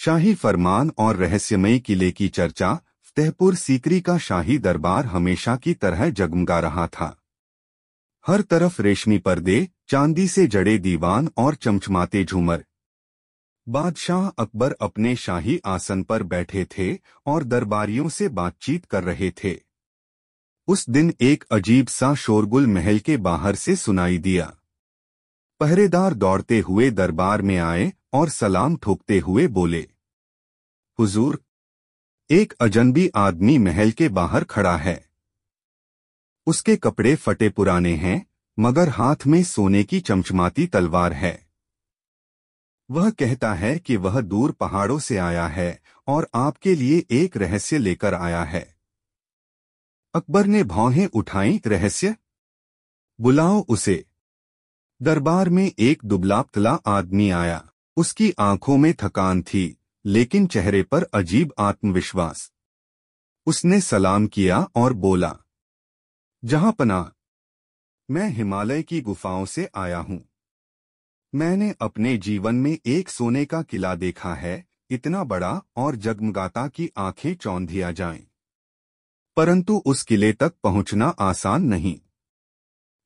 शाही फरमान और रहस्यमयी किले की चर्चा। फतेहपुर सीकरी का शाही दरबार हमेशा की तरह जगमगा रहा था। हर तरफ रेशमी पर्दे, चांदी से जड़े दीवान और चमचमाते झूमर। बादशाह अकबर अपने शाही आसन पर बैठे थे और दरबारियों से बातचीत कर रहे थे। उस दिन एक अजीब सा शोरगुल महल के बाहर से सुनाई दिया। पहरेदार दौड़ते हुए दरबार में आए और सलाम ठोकते हुए बोले, हुजूर, एक अजनबी आदमी महल के बाहर खड़ा है। उसके कपड़े फटे पुराने हैं, मगर हाथ में सोने की चमचमाती तलवार है। वह कहता है कि वह दूर पहाड़ों से आया है और आपके लिए एक रहस्य लेकर आया है। अकबर ने भौहें उठाई। रहस्य? बुलाओ उसे। दरबार में एक दुबला पतला आदमी आया। उसकी आंखों में थकान थी, लेकिन चेहरे पर अजीब आत्मविश्वास। उसने सलाम किया और बोला, जहांपनाह, मैं हिमालय की गुफाओं से आया हूं। मैंने अपने जीवन में एक सोने का किला देखा है, इतना बड़ा और जगमगाता कि आंखें चौंधिया जाएं। परंतु उस किले तक पहुंचना आसान नहीं।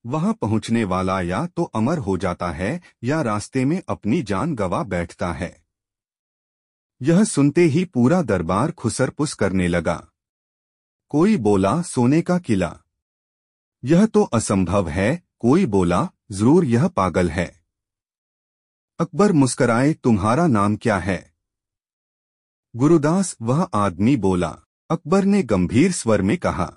वहां पहुंचने वाला या तो अमर हो जाता है या रास्ते में अपनी जान गंवा बैठता है। यह सुनते ही पूरा दरबार खुसरपुस करने लगा। कोई बोला, सोने का किला, यह तो असंभव है। कोई बोला, जरूर यह पागल है। अकबर मुस्कराए, तुम्हारा नाम क्या है? गुरुदास, वह आदमी बोला। अकबर ने गंभीर स्वर में कहा,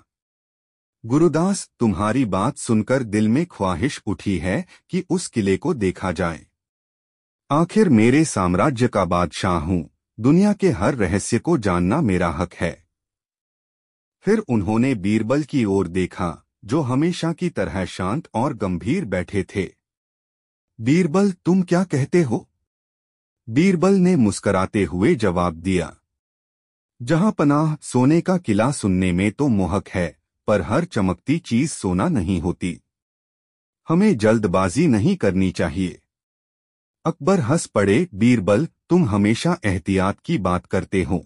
गुरुदास, तुम्हारी बात सुनकर दिल में ख्वाहिश उठी है कि उस किले को देखा जाए। आखिर मेरे साम्राज्य का बादशाह हूं, दुनिया के हर रहस्य को जानना मेरा हक है। फिर उन्होंने बीरबल की ओर देखा, जो हमेशा की तरह शांत और गंभीर बैठे थे। बीरबल, तुम क्या कहते हो? बीरबल ने मुस्कराते हुए जवाब दिया, जहांपनाह, सोने का किला सुनने में तो मोहक है, पर हर चमकती चीज सोना नहीं होती। हमें जल्दबाजी नहीं करनी चाहिए। अकबर हंस पड़े, बीरबल, तुम हमेशा एहतियात की बात करते हो,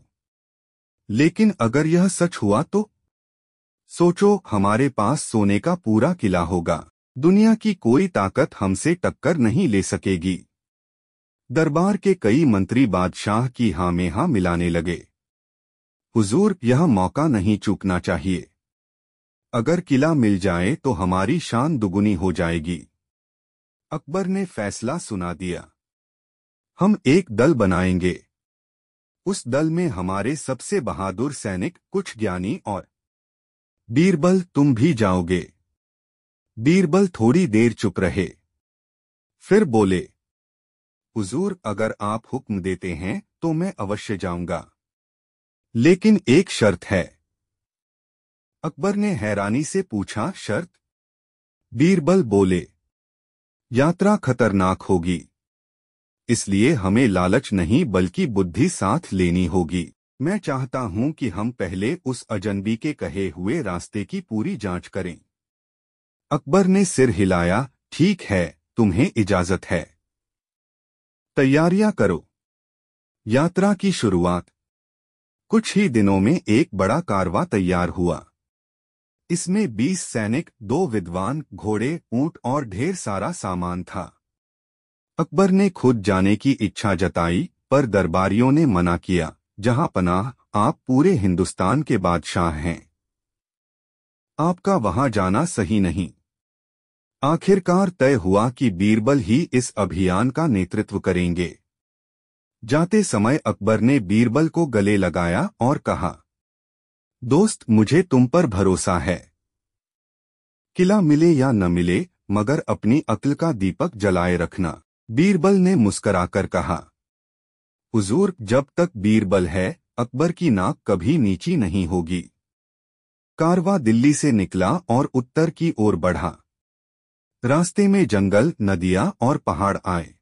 लेकिन अगर यह सच हुआ तो? सोचो, हमारे पास सोने का पूरा किला होगा। दुनिया की कोई ताकत हमसे टक्कर नहीं ले सकेगी। दरबार के कई मंत्री बादशाह की हाँ में हाँ मिलाने लगे। हुजूर, यह मौका नहीं चूकना चाहिए। अगर किला मिल जाए तो हमारी शान दुगुनी हो जाएगी। अकबर ने फैसला सुना दिया, हम एक दल बनाएंगे। उस दल में हमारे सबसे बहादुर सैनिक, कुछ ज्ञानी और। बीरबल, तुम भी जाओगे? बीरबल थोड़ी देर चुप रहे, फिर बोले, हुजूर, अगर आप हुक्म देते हैं तो मैं अवश्य जाऊंगा, लेकिन एक शर्त है। अकबर ने हैरानी से पूछा, शर्त? बीरबल बोले, यात्रा खतरनाक होगी, इसलिए हमें लालच नहीं बल्कि बुद्धि साथ लेनी होगी। मैं चाहता हूं कि हम पहले उस अजनबी के कहे हुए रास्ते की पूरी जांच करें। अकबर ने सिर हिलाया, ठीक है, तुम्हें इजाजत है। तैयारियां करो। यात्रा की शुरुआत। कुछ ही दिनों में एक बड़ा कारवां तैयार हुआ। इसमें 20 सैनिक, 2 विद्वान, घोड़े, ऊंट और ढेर सारा सामान था। अकबर ने खुद जाने की इच्छा जताई, पर दरबारियों ने मना किया, जहांपनाह, आप पूरे हिंदुस्तान के बादशाह हैं। आपका वहां जाना सही नहीं। आखिरकार तय हुआ कि बीरबल ही इस अभियान का नेतृत्व करेंगे। जाते समय अकबर ने बीरबल को गले लगाया और कहा, दोस्त, मुझे तुम पर भरोसा है। किला मिले या न मिले, मगर अपनी अक्ल का दीपक जलाए रखना। बीरबल ने मुस्कराकर कहा, हुजूर, जब तक बीरबल है, अकबर की नाक कभी नीची नहीं होगी। कारवां दिल्ली से निकला और उत्तर की ओर बढ़ा। रास्ते में जंगल, नदियां और पहाड़ आए।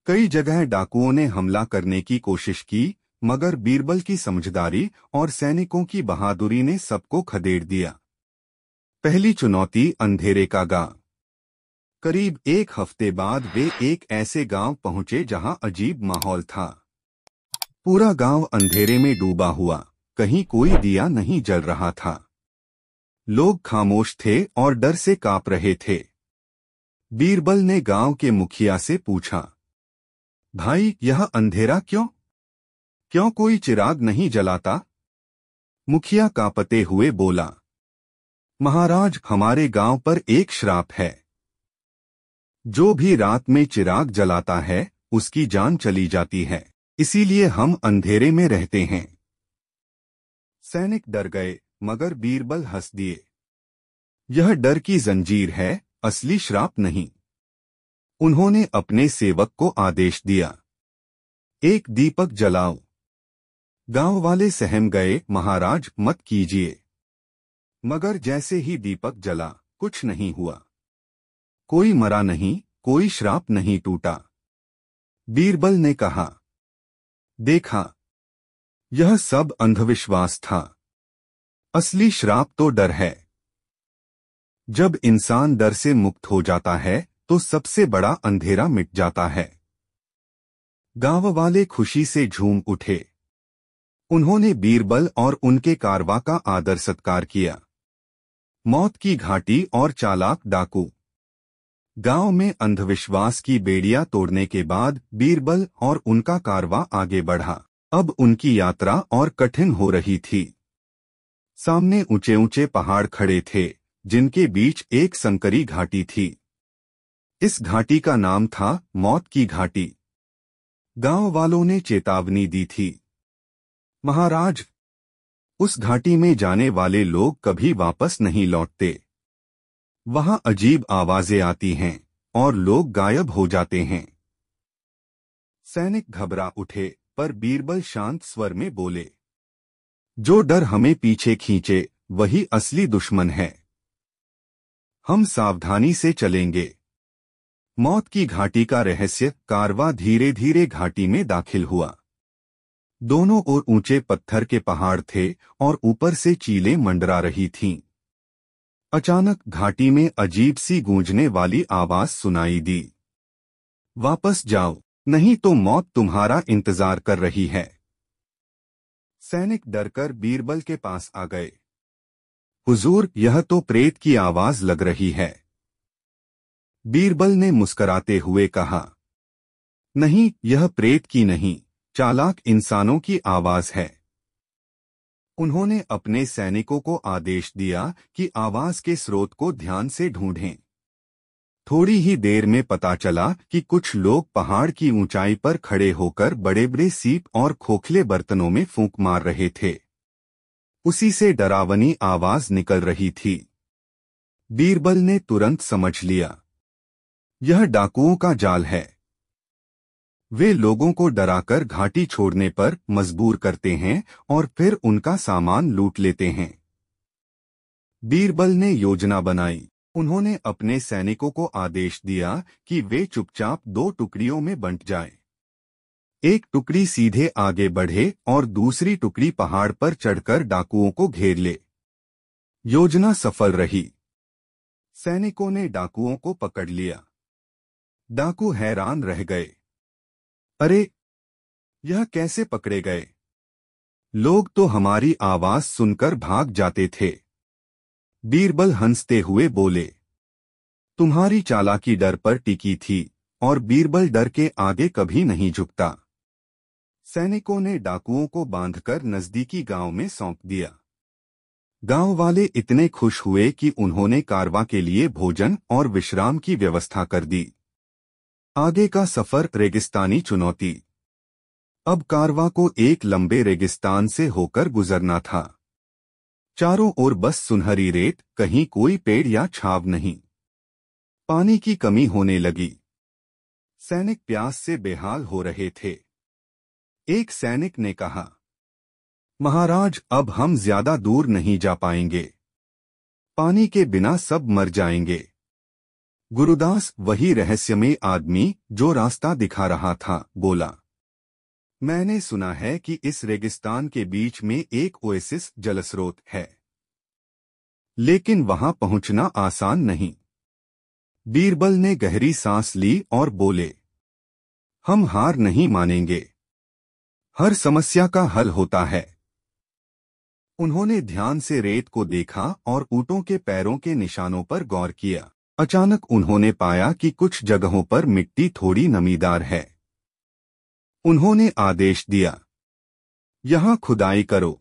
कई जगह डाकुओं ने हमला करने की कोशिश की, मगर बीरबल की समझदारी और सैनिकों की बहादुरी ने सबको खदेड़ दिया। पहली चुनौती, अंधेरे का गांव। करीब एक हफ्ते बाद वे एक ऐसे गांव पहुंचे जहां अजीब माहौल था। पूरा गांव अंधेरे में डूबा हुआ, कहीं कोई दिया नहीं जल रहा था। लोग खामोश थे और डर से कांप रहे थे। बीरबल ने गांव के मुखिया से पूछा, भाई यह अंधेरा क्यों? क्यों कोई चिराग नहीं जलाता? मुखिया कांपते हुए बोला, महाराज हमारे गांव पर एक श्राप है। जो भी रात में चिराग जलाता है उसकी जान चली जाती है, इसीलिए हम अंधेरे में रहते हैं। सैनिक डर गए, मगर बीरबल हंस दिए। यह डर की जंजीर है, असली श्राप नहीं। उन्होंने अपने सेवक को आदेश दिया, एक दीपक जलाओ। गांव वाले सहम गए, महाराज मत कीजिए। मगर जैसे ही दीपक जला, कुछ नहीं हुआ। कोई मरा नहीं, कोई श्राप नहीं टूटा। बीरबल ने कहा, देखा, यह सब अंधविश्वास था। असली श्राप तो डर है। जब इंसान डर से मुक्त हो जाता है तो सबसे बड़ा अंधेरा मिट जाता है। गांव वाले खुशी से झूम उठे। उन्होंने बीरबल और उनके कारवा का आदर सत्कार किया। मौत की घाटी और चालाक डाकू। गांव में अंधविश्वास की बेड़ियां तोड़ने के बाद बीरबल और उनका कारवा आगे बढ़ा। अब उनकी यात्रा और कठिन हो रही थी। सामने ऊंचे ऊंचे पहाड़ खड़े थे, जिनके बीच एक संकरी घाटी थी। इस घाटी का नाम था मौत की घाटी। गांव वालों ने चेतावनी दी थी, महाराज, उस घाटी में जाने वाले लोग कभी वापस नहीं लौटते। वहां अजीब आवाजें आती हैं और लोग गायब हो जाते हैं। सैनिक घबरा उठे, पर बीरबल शांत स्वर में बोले, जो डर हमें पीछे खींचे वही असली दुश्मन है। हम सावधानी से चलेंगे। मौत की घाटी का रहस्य। कारवा धीरे धीरे घाटी में दाखिल हुआ। दोनों ओर ऊंचे पत्थर के पहाड़ थे और ऊपर से चीलें मंडरा रही थीं। अचानक घाटी में अजीब सी गूंजने वाली आवाज सुनाई दी, वापस जाओ, नहीं तो मौत तुम्हारा इंतजार कर रही है। सैनिक डरकर बीरबल के पास आ गए। हुजूर, यह तो प्रेत की आवाज लग रही है। बीरबल ने मुस्कुराते हुए कहा, नहीं, यह प्रेत की नहीं, चालाक इंसानों की आवाज है। उन्होंने अपने सैनिकों को आदेश दिया कि आवाज के स्रोत को ध्यान से ढूंढें। थोड़ी ही देर में पता चला कि कुछ लोग पहाड़ की ऊंचाई पर खड़े होकर बड़े बड़े सीप और खोखले बर्तनों में फूंक मार रहे थे। उसी से डरावनी आवाज निकल रही थी। बीरबल ने तुरंत समझ लिया, यह डाकुओं का जाल है। वे लोगों को डराकर घाटी छोड़ने पर मजबूर करते हैं और फिर उनका सामान लूट लेते हैं। बीरबल ने योजना बनाई। उन्होंने अपने सैनिकों को आदेश दिया कि वे चुपचाप दो टुकड़ियों में बंट जाएं। एक टुकड़ी सीधे आगे बढ़े और दूसरी टुकड़ी पहाड़ पर चढ़कर डाकुओं को घेर ले। योजना सफल रही। सैनिकों ने डाकुओं को पकड़ लिया। डाकू हैरान रह गए, अरे, यह कैसे पकड़े गए? लोग तो हमारी आवाज सुनकर भाग जाते थे। बीरबल हंसते हुए बोले, तुम्हारी चालाकी डर पर टिकी थी और बीरबल डर के आगे कभी नहीं झुकता। सैनिकों ने डाकुओं को बांधकर नजदीकी गांव में सौंप दिया। गांव वाले इतने खुश हुए कि उन्होंने कारवां के लिए भोजन और विश्राम की व्यवस्था कर दी। आगे का सफर। रेगिस्तानी चुनौती। अब कारवां को एक लंबे रेगिस्तान से होकर गुजरना था। चारों ओर बस सुनहरी रेत, कहीं कोई पेड़ या छाव नहीं। पानी की कमी होने लगी। सैनिक प्यास से बेहाल हो रहे थे। एक सैनिक ने कहा, महाराज, अब हम ज्यादा दूर नहीं जा पाएंगे। पानी के बिना सब मर जाएंगे। गुरुदास, वही रहस्यमय आदमी जो रास्ता दिखा रहा था, बोला, मैंने सुना है कि इस रेगिस्तान के बीच में एक ओएसिस जलस्रोत है, लेकिन वहां पहुंचना आसान नहीं। बीरबल ने गहरी सांस ली और बोले, हम हार नहीं मानेंगे। हर समस्या का हल होता है। उन्होंने ध्यान से रेत को देखा और ऊंटों के पैरों के निशानों पर गौर किया। अचानक उन्होंने पाया कि कुछ जगहों पर मिट्टी थोड़ी नमीदार है। उन्होंने आदेश दिया, यहां खुदाई करो।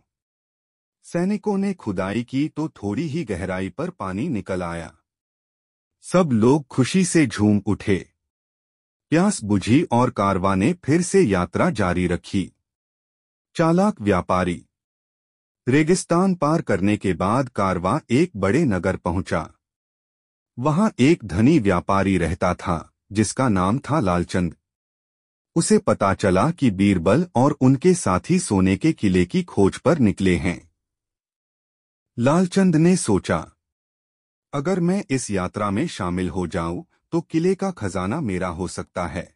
सैनिकों ने खुदाई की तो थोड़ी ही गहराई पर पानी निकल आया। सब लोग खुशी से झूम उठे। प्यास बुझी और कारवां ने फिर से यात्रा जारी रखी। चालाक व्यापारी। रेगिस्तान पार करने के बाद कारवां एक बड़े नगर पहुंचा। वहां एक धनी व्यापारी रहता था जिसका नाम था लालचंद। उसे पता चला कि बीरबल और उनके साथी सोने के किले की खोज पर निकले हैं। लालचंद ने सोचा, अगर मैं इस यात्रा में शामिल हो जाऊं तो किले का खजाना मेरा हो सकता है।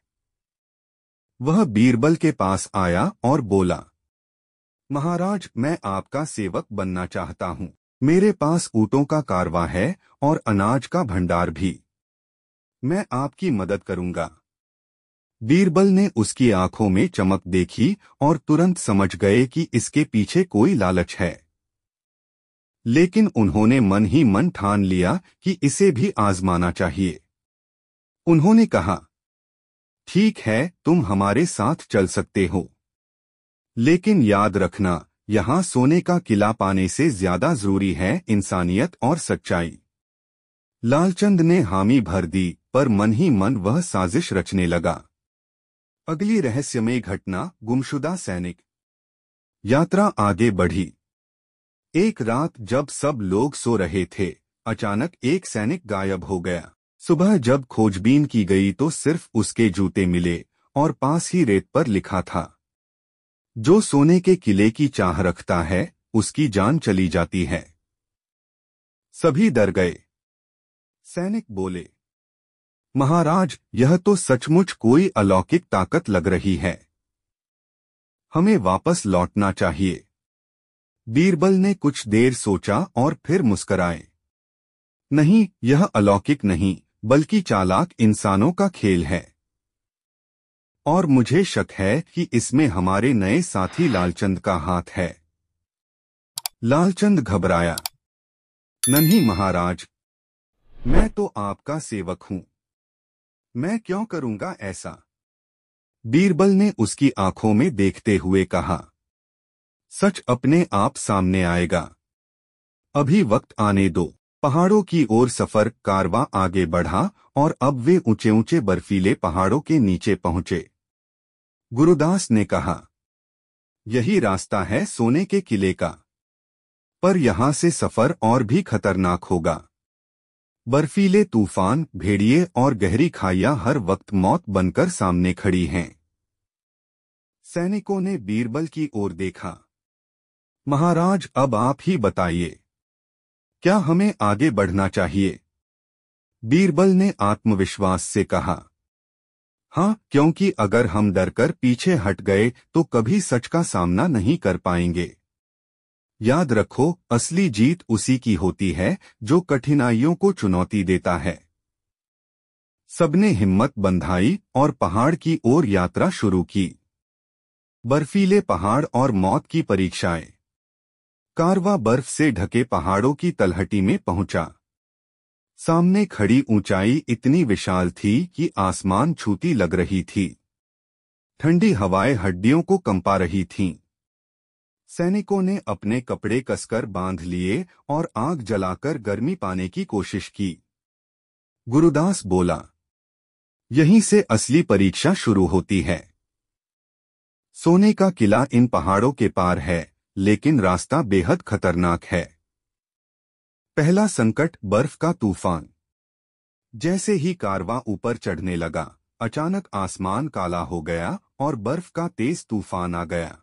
वह बीरबल के पास आया और बोला, महाराज, मैं आपका सेवक बनना चाहता हूं। मेरे पास ऊंटों का कारवां है और अनाज का भंडार भी। मैं आपकी मदद करूंगा। बीरबल ने उसकी आंखों में चमक देखी और तुरंत समझ गए कि इसके पीछे कोई लालच है। लेकिन उन्होंने मन ही मन ठान लिया कि इसे भी आजमाना चाहिए। उन्होंने कहा, ठीक है, तुम हमारे साथ चल सकते हो, लेकिन याद रखना, यहाँ सोने का किला पाने से ज्यादा जरूरी है इंसानियत और सच्चाई। लालचंद ने हामी भर दी, पर मन ही मन वह साजिश रचने लगा। अगली रहस्यमय घटना, गुमशुदा सैनिक। यात्रा आगे बढ़ी। एक रात जब सब लोग सो रहे थे, अचानक एक सैनिक गायब हो गया। सुबह जब खोजबीन की गई तो सिर्फ उसके जूते मिले और पास ही रेत पर लिखा था, जो सोने के किले की चाह रखता है उसकी जान चली जाती है। सभी डर गए। सैनिक बोले, महाराज, यह तो सचमुच कोई अलौकिक ताकत लग रही है। हमें वापस लौटना चाहिए। बीरबल ने कुछ देर सोचा और फिर मुस्कराए। नहीं, यह अलौकिक नहीं, बल्कि चालाक इंसानों का खेल है। और मुझे शक है कि इसमें हमारे नए साथी लालचंद का हाथ है। लालचंद घबराया। नहीं महाराज, मैं तो आपका सेवक हूं। मैं क्यों करूंगा ऐसा? बीरबल ने उसकी आंखों में देखते हुए कहा, सच अपने आप सामने आएगा। अभी वक्त आने दो। पहाड़ों की ओर सफर कारवां आगे बढ़ा और अब वे ऊंचे ऊंचे बर्फीले पहाड़ों के नीचे पहुंचे। गुरुदास ने कहा, यही रास्ता है सोने के किले का, पर यहां से सफर और भी खतरनाक होगा। बर्फीले तूफान, भेड़िए और गहरी खाइयां हर वक्त मौत बनकर सामने खड़ी हैं। सैनिकों ने बीरबल की ओर देखा। महाराज, अब आप ही बताइए, क्या हमें आगे बढ़ना चाहिए? बीरबल ने आत्मविश्वास से कहा, हाँ, क्योंकि अगर हम डरकर पीछे हट गए तो कभी सच का सामना नहीं कर पाएंगे। याद रखो, असली जीत उसी की होती है जो कठिनाइयों को चुनौती देता है। सबने हिम्मत बंधाई और पहाड़ की ओर यात्रा शुरू की। बर्फीले पहाड़ और मौत की परीक्षाएं। कारवां बर्फ से ढके पहाड़ों की तलहटी में पहुंचा। सामने खड़ी ऊंचाई इतनी विशाल थी कि आसमान छूती लग रही थी। ठंडी हवाएं हड्डियों को कंपा रही थीं। सैनिकों ने अपने कपड़े कसकर बांध लिए और आग जलाकर गर्मी पाने की कोशिश की। गुरुदास बोला, यहीं से असली परीक्षा शुरू होती है। सोने का किला इन पहाड़ों के पार है, लेकिन रास्ता बेहद खतरनाक है। पहला संकट, बर्फ का तूफान। जैसे ही कारवां ऊपर चढ़ने लगा, अचानक आसमान काला हो गया और बर्फ का तेज तूफान आ गया।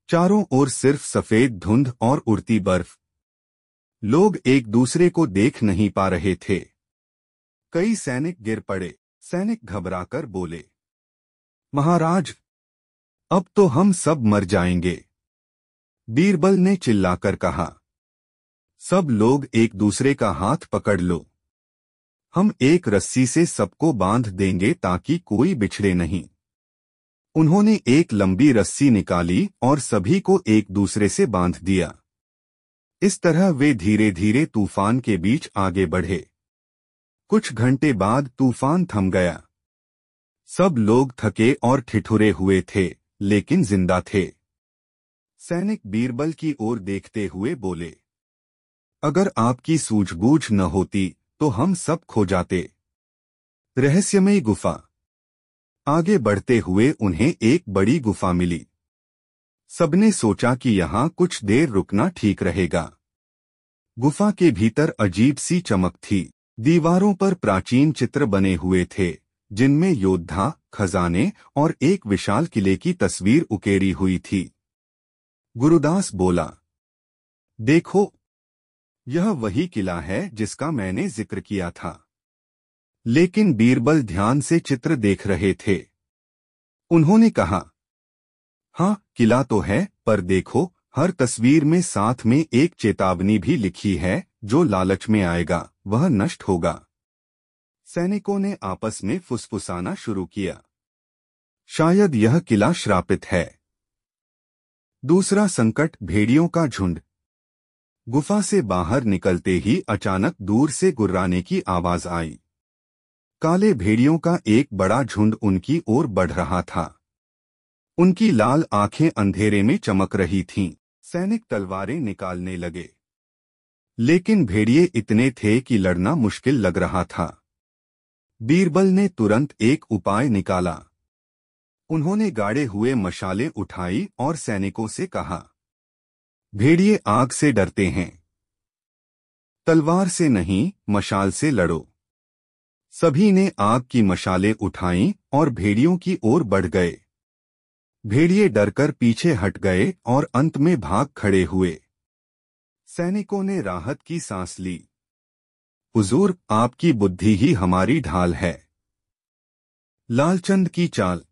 चारों ओर सिर्फ सफेद धुंध और उड़ती बर्फ। लोग एक दूसरे को देख नहीं पा रहे थे। कई सैनिक गिर पड़े। सैनिक घबराकर बोले, महाराज, अब तो हम सब मर जाएंगे। बीरबल ने चिल्लाकर कहा, सब लोग एक दूसरे का हाथ पकड़ लो। हम एक रस्सी से सबको बांध देंगे ताकि कोई बिछड़े नहीं। उन्होंने एक लंबी रस्सी निकाली और सभी को एक दूसरे से बांध दिया। इस तरह वे धीरे धीरे तूफान के बीच आगे बढ़े। कुछ घंटे बाद तूफान थम गया। सब लोग थके और ठिठुरे हुए थे, लेकिन जिंदा थे। सैनिक बीरबल की ओर देखते हुए बोले, अगर आपकी सूझबूझ न होती तो हम सब खो जाते। रहस्यमयी गुफा। आगे बढ़ते हुए उन्हें एक बड़ी गुफा मिली। सबने सोचा कि यहाँ कुछ देर रुकना ठीक रहेगा। गुफा के भीतर अजीब सी चमक थी। दीवारों पर प्राचीन चित्र बने हुए थे, जिनमें योद्धा, खजाने और एक विशाल किले की तस्वीर उकेरी हुई थी। गुरुदास बोला, देखो, यह वही किला है जिसका मैंने जिक्र किया था। लेकिन बीरबल ध्यान से चित्र देख रहे थे। उन्होंने कहा, हाँ, किला तो है, पर देखो, हर तस्वीर में साथ में एक चेतावनी भी लिखी है, जो लालच में आएगा वह नष्ट होगा। सैनिकों ने आपस में फुसफुसाना शुरू किया, शायद यह किला श्रापित है। दूसरा संकट, भेड़ियों का झुंड। गुफा से बाहर निकलते ही अचानक दूर से गुर्राने की आवाज आई। काले भेड़ियों का एक बड़ा झुंड उनकी ओर बढ़ रहा था। उनकी लाल आंखें अंधेरे में चमक रही थीं। सैनिक तलवारें निकालने लगे, लेकिन भेड़िए इतने थे कि लड़ना मुश्किल लग रहा था। बीरबल ने तुरंत एक उपाय निकाला। उन्होंने गाड़े हुए मशालें उठाई और सैनिकों से कहा, भेड़िए आग से डरते हैं, तलवार से नहीं, मशाल से लड़ो। सभी ने आग की मशालें उठाईं और भेड़ियों की ओर बढ़ गए। भेड़िए डरकर पीछे हट गए और अंत में भाग खड़े हुए। सैनिकों ने राहत की सांस ली। हुजूर, आपकी बुद्धि ही हमारी ढाल है। लालचंद की चाल।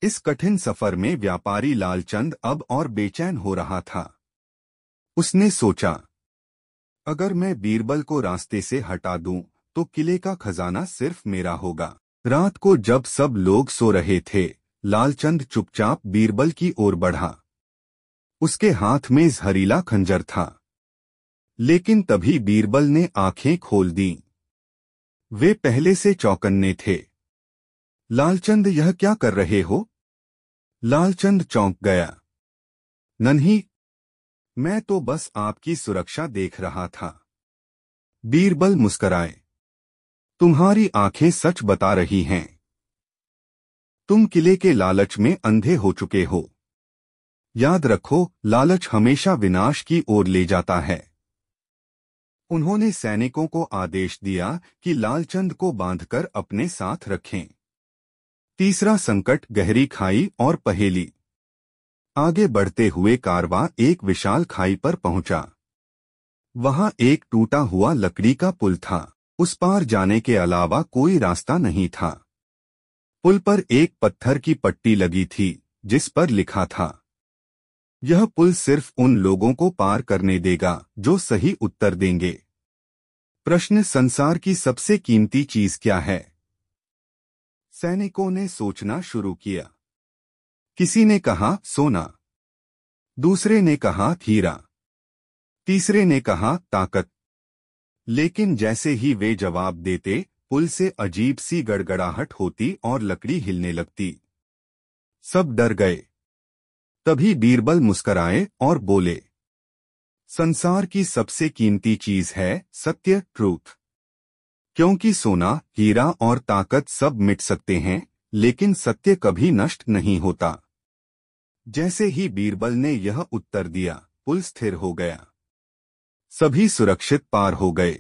इस कठिन सफर में व्यापारी लालचंद अब और बेचैन हो रहा था। उसने सोचा, अगर मैं बीरबल को रास्ते से हटा दूं, तो किले का खजाना सिर्फ मेरा होगा। रात को जब सब लोग सो रहे थे, लालचंद चुपचाप बीरबल की ओर बढ़ा। उसके हाथ में जहरीला खंजर था। लेकिन तभी बीरबल ने आंखें खोल दीं। वे पहले से चौकन्ने थे। लालचंद, यह क्या कर रहे हो? लालचंद चौंक गया। नन्ही, मैं तो बस आपकी सुरक्षा देख रहा था। बीरबल मुस्कराए, तुम्हारी आंखें सच बता रही हैं। तुम किले के लालच में अंधे हो चुके हो। याद रखो, लालच हमेशा विनाश की ओर ले जाता है। उन्होंने सैनिकों को आदेश दिया कि लालचंद को बांधकर अपने साथ रखें। तीसरा संकट, गहरी खाई और पहेली। आगे बढ़ते हुए कारवां एक विशाल खाई पर पहुंचा। वहां एक टूटा हुआ लकड़ी का पुल था। उस पार जाने के अलावा कोई रास्ता नहीं था। पुल पर एक पत्थर की पट्टी लगी थी, जिस पर लिखा था, यह पुल सिर्फ उन लोगों को पार करने देगा जो सही उत्तर देंगे। प्रश्न, संसार की सबसे कीमती चीज क्या है? सैनिकों ने सोचना शुरू किया। किसी ने कहा सोना, दूसरे ने कहा हीरा, तीसरे ने कहा ताकत। लेकिन जैसे ही वे जवाब देते, पुल से अजीब सी गड़गड़ाहट होती और लकड़ी हिलने लगती। सब डर गए। तभी बीरबल मुस्कराए और बोले, संसार की सबसे कीमती चीज है सत्य, ट्रूथ। क्योंकि सोना, हीरा और ताकत सब मिट सकते हैं, लेकिन सत्य कभी नष्ट नहीं होता। जैसे ही बीरबल ने यह उत्तर दिया, पुल स्थिर हो गया। सभी सुरक्षित पार हो गए।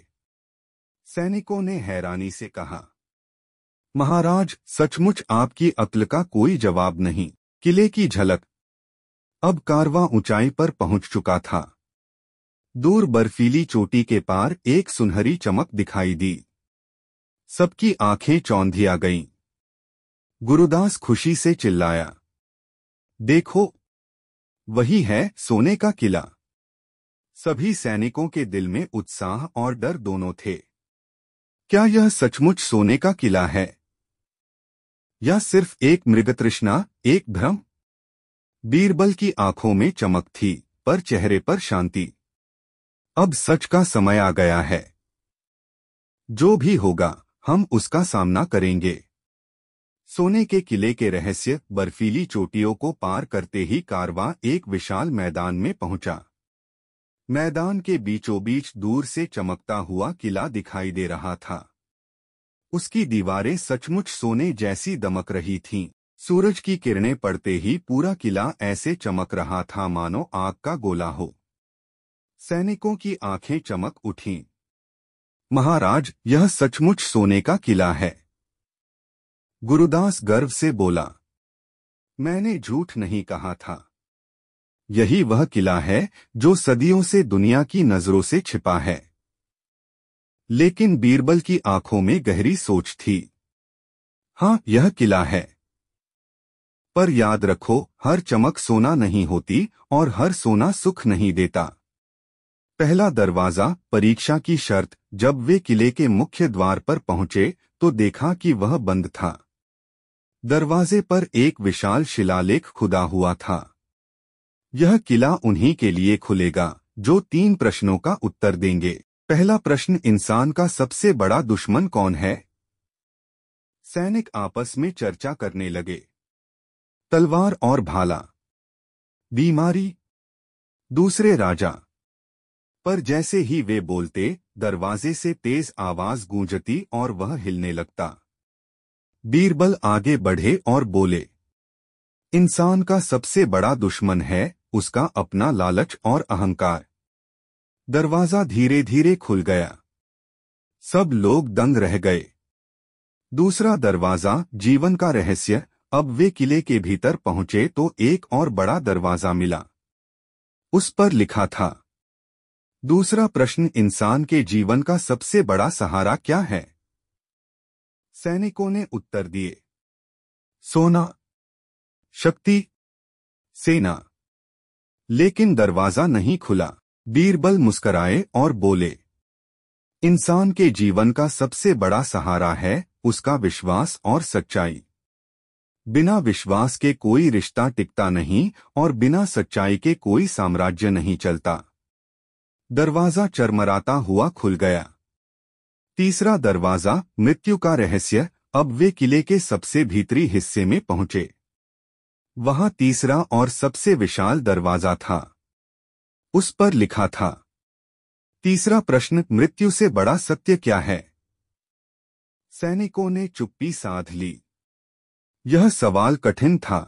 सैनिकों ने हैरानी से कहा, महाराज, सचमुच आपकी अक्ल का कोई जवाब नहीं। किले की झलक। अब कारवां ऊंचाई पर पहुंच चुका था। दूर बर्फीली चोटी के पार एक सुनहरी चमक दिखाई दी। सबकी आंखें चौंधिया गईं। गुरुदास खुशी से चिल्लाया, देखो, वही है सोने का किला। सभी सैनिकों के दिल में उत्साह और डर दोनों थे। क्या यह सचमुच सोने का किला है? या सिर्फ एक मृगतृष्णा, एक भ्रम? बीरबल की आंखों में चमक थी, पर चेहरे पर शांति। अब सच का समय आ गया है। जो भी होगा, हम उसका सामना करेंगे। सोने के किले के रहस्य। बर्फीली चोटियों को पार करते ही कारवां एक विशाल मैदान में पहुंचा। मैदान के बीचों बीच दूर से चमकता हुआ किला दिखाई दे रहा था। उसकी दीवारें सचमुच सोने जैसी दमक रही थीं। सूरज की किरणें पड़ते ही पूरा किला ऐसे चमक रहा था मानो आग का गोला हो। सैनिकों की आंखें चमक उठीं। महाराज, यह सचमुच सोने का किला है। गुरुदास गर्व से बोला, मैंने झूठ नहीं कहा था। यही वह किला है जो सदियों से दुनिया की नजरों से छिपा है। लेकिन बीरबल की आंखों में गहरी सोच थी। हाँ, यह किला है, पर याद रखो, हर चमक सोना नहीं होती और हर सोना सुख नहीं देता। पहला दरवाजा, परीक्षा की शर्त। जब वे किले के मुख्य द्वार पर पहुंचे तो देखा कि वह बंद था। दरवाजे पर एक विशाल शिलालेख खुदा हुआ था। यह किला उन्हीं के लिए खुलेगा जो 3 प्रश्नों का उत्तर देंगे। पहला प्रश्न, इंसान का सबसे बड़ा दुश्मन कौन है? सैनिक आपस में चर्चा करने लगे। तलवार और भाला। बीमारी। दूसरे राजा। पर जैसे ही वे बोलते, दरवाजे से तेज आवाज गूंजती और वह हिलने लगता। बीरबल आगे बढ़े और बोले, इंसान का सबसे बड़ा दुश्मन है उसका अपना लालच और अहंकार। दरवाजा धीरे धीरे खुल गया। सब लोग दंग रह गए। दूसरा दरवाजा, जीवन का रहस्य। अब वे किले के भीतर पहुंचे तो एक और बड़ा दरवाजा मिला। उस पर लिखा था, दूसरा प्रश्न, इंसान के जीवन का सबसे बड़ा सहारा क्या है? सैनिकों ने उत्तर दिए, सोना, शक्ति, सेना। लेकिन दरवाजा नहीं खुला। बीरबल मुस्कराए और बोले, इंसान के जीवन का सबसे बड़ा सहारा है उसका विश्वास और सच्चाई। बिना विश्वास के कोई रिश्ता टिकता नहीं और बिना सच्चाई के कोई साम्राज्य नहीं चलता। दरवाजा चरमराता हुआ खुल गया। तीसरा दरवाजा, मृत्यु का रहस्य। अब वे किले के सबसे भीतरी हिस्से में पहुंचे। वहां तीसरा और सबसे विशाल दरवाजा था। उस पर लिखा था, तीसरा प्रश्न, मृत्यु से बड़ा सत्य क्या है? सैनिकों ने चुप्पी साध ली। यह सवाल कठिन था।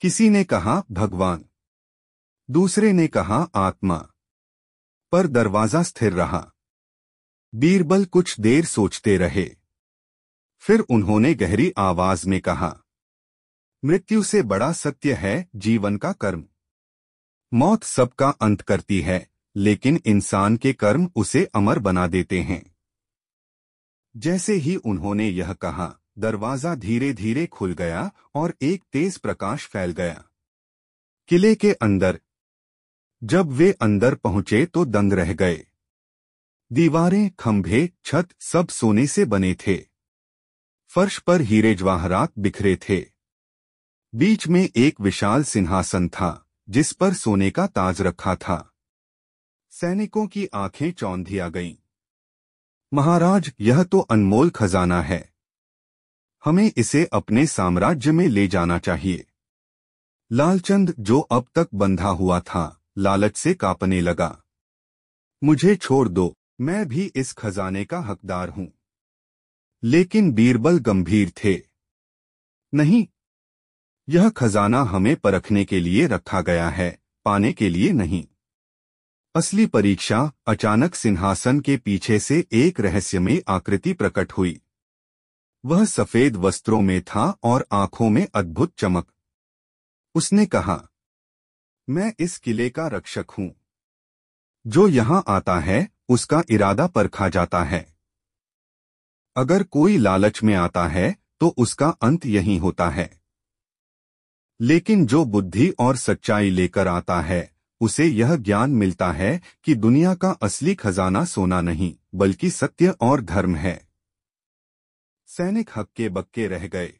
किसी ने कहा भगवान, दूसरे ने कहा आत्मा, पर दरवाजा स्थिर रहा। बीरबल कुछ देर सोचते रहे। फिर उन्होंने गहरी आवाज में कहा, मृत्यु से बड़ा सत्य है जीवन का कर्म। मौत सबका अंत करती है, लेकिन इंसान के कर्म उसे अमर बना देते हैं। जैसे ही उन्होंने यह कहा, दरवाजा धीरे धीरे खुल गया और एक तेज प्रकाश फैल गया। किले के अंदर। जब वे अंदर पहुंचे तो दंग रह गए। दीवारें, खंभे, छत सब सोने से बने थे। फर्श पर हीरे जवाहरात बिखरे थे। बीच में एक विशाल सिंहासन था जिस पर सोने का ताज रखा था। सैनिकों की आंखें चौंधिया गईं। महाराज, यह तो अनमोल खजाना है। हमें इसे अपने साम्राज्य में ले जाना चाहिए। लालचंद, जो अब तक बंधा हुआ था, लालच से कांपने लगा। मुझे छोड़ दो, मैं भी इस खजाने का हकदार हूं। लेकिन बीरबल गंभीर थे। नहीं, यह खजाना हमें परखने के लिए रखा गया है, पाने के लिए नहीं। असली परीक्षा। अचानक सिंहासन के पीछे से एक रहस्यमय आकृति प्रकट हुई। वह सफेद वस्त्रों में था और आंखों में अद्भुत चमक। उसने कहा, मैं इस किले का रक्षक हूं। जो यहां आता है उसका इरादा परखा जाता है। अगर कोई लालच में आता है तो उसका अंत यहीं होता है। लेकिन जो बुद्धि और सच्चाई लेकर आता है उसे यह ज्ञान मिलता है कि दुनिया का असली खजाना सोना नहीं बल्कि सत्य और धर्म है। सैनिक हक्के बक्के रह गए।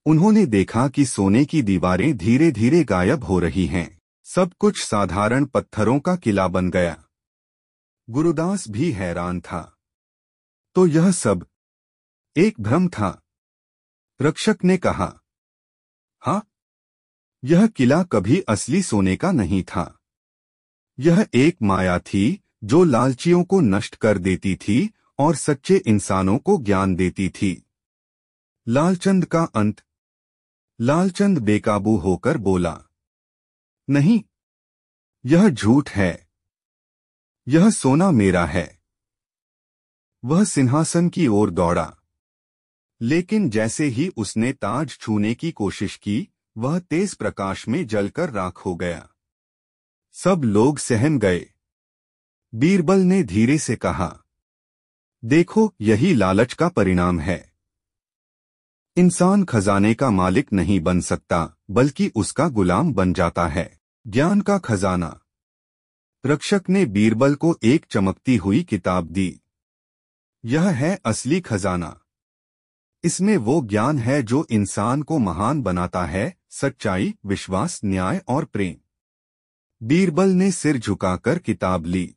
उन्होंने देखा कि सोने की दीवारें धीरे धीरे गायब हो रही हैं। सब कुछ साधारण पत्थरों का किला बन गया। गुरुदास भी हैरान था। तो यह सब एक भ्रम था? रक्षक ने कहा। हाँ, यह किला कभी असली सोने का नहीं था। यह एक माया थी जो लालचियों को नष्ट कर देती थी और सच्चे इंसानों को ज्ञान देती थी। लालचंद का अंत। लालचंद बेकाबू होकर बोला, नहीं, यह झूठ है। यह सोना मेरा है। वह सिंहासन की ओर दौड़ा, लेकिन जैसे ही उसने ताज छूने की कोशिश की, वह तेज प्रकाश में जलकर राख हो गया। सब लोग सहम गए। बीरबल ने धीरे से कहा, देखो, यही लालच का परिणाम है। इंसान खजाने का मालिक नहीं बन सकता, बल्कि उसका गुलाम बन जाता है। ज्ञान का खजाना। रक्षक ने बीरबल को एक चमकती हुई किताब दी। यह है असली खजाना। इसमें वो ज्ञान है जो इंसान को महान बनाता है, सच्चाई, विश्वास, न्याय और प्रेम। बीरबल ने सिर झुकाकर किताब ली।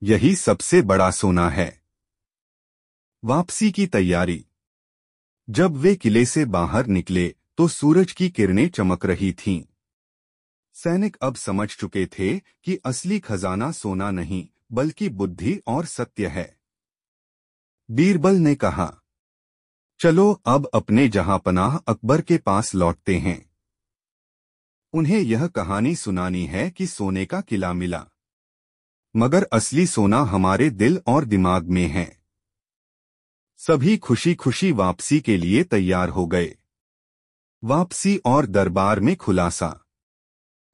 यही सबसे बड़ा सोना है। वापसी की तैयारी। जब वे किले से बाहर निकले तो सूरज की किरणें चमक रही थीं। सैनिक अब समझ चुके थे कि असली खजाना सोना नहीं, बल्कि बुद्धि और सत्य है। बीरबल ने कहा, चलो अब अपने जहांपनाह अकबर के पास लौटते हैं। उन्हें यह कहानी सुनानी है कि सोने का किला मिला, मगर असली सोना हमारे दिल और दिमाग में है। सभी खुशी खुशी वापसी के लिए तैयार हो गए। वापसी और दरबार में खुलासा।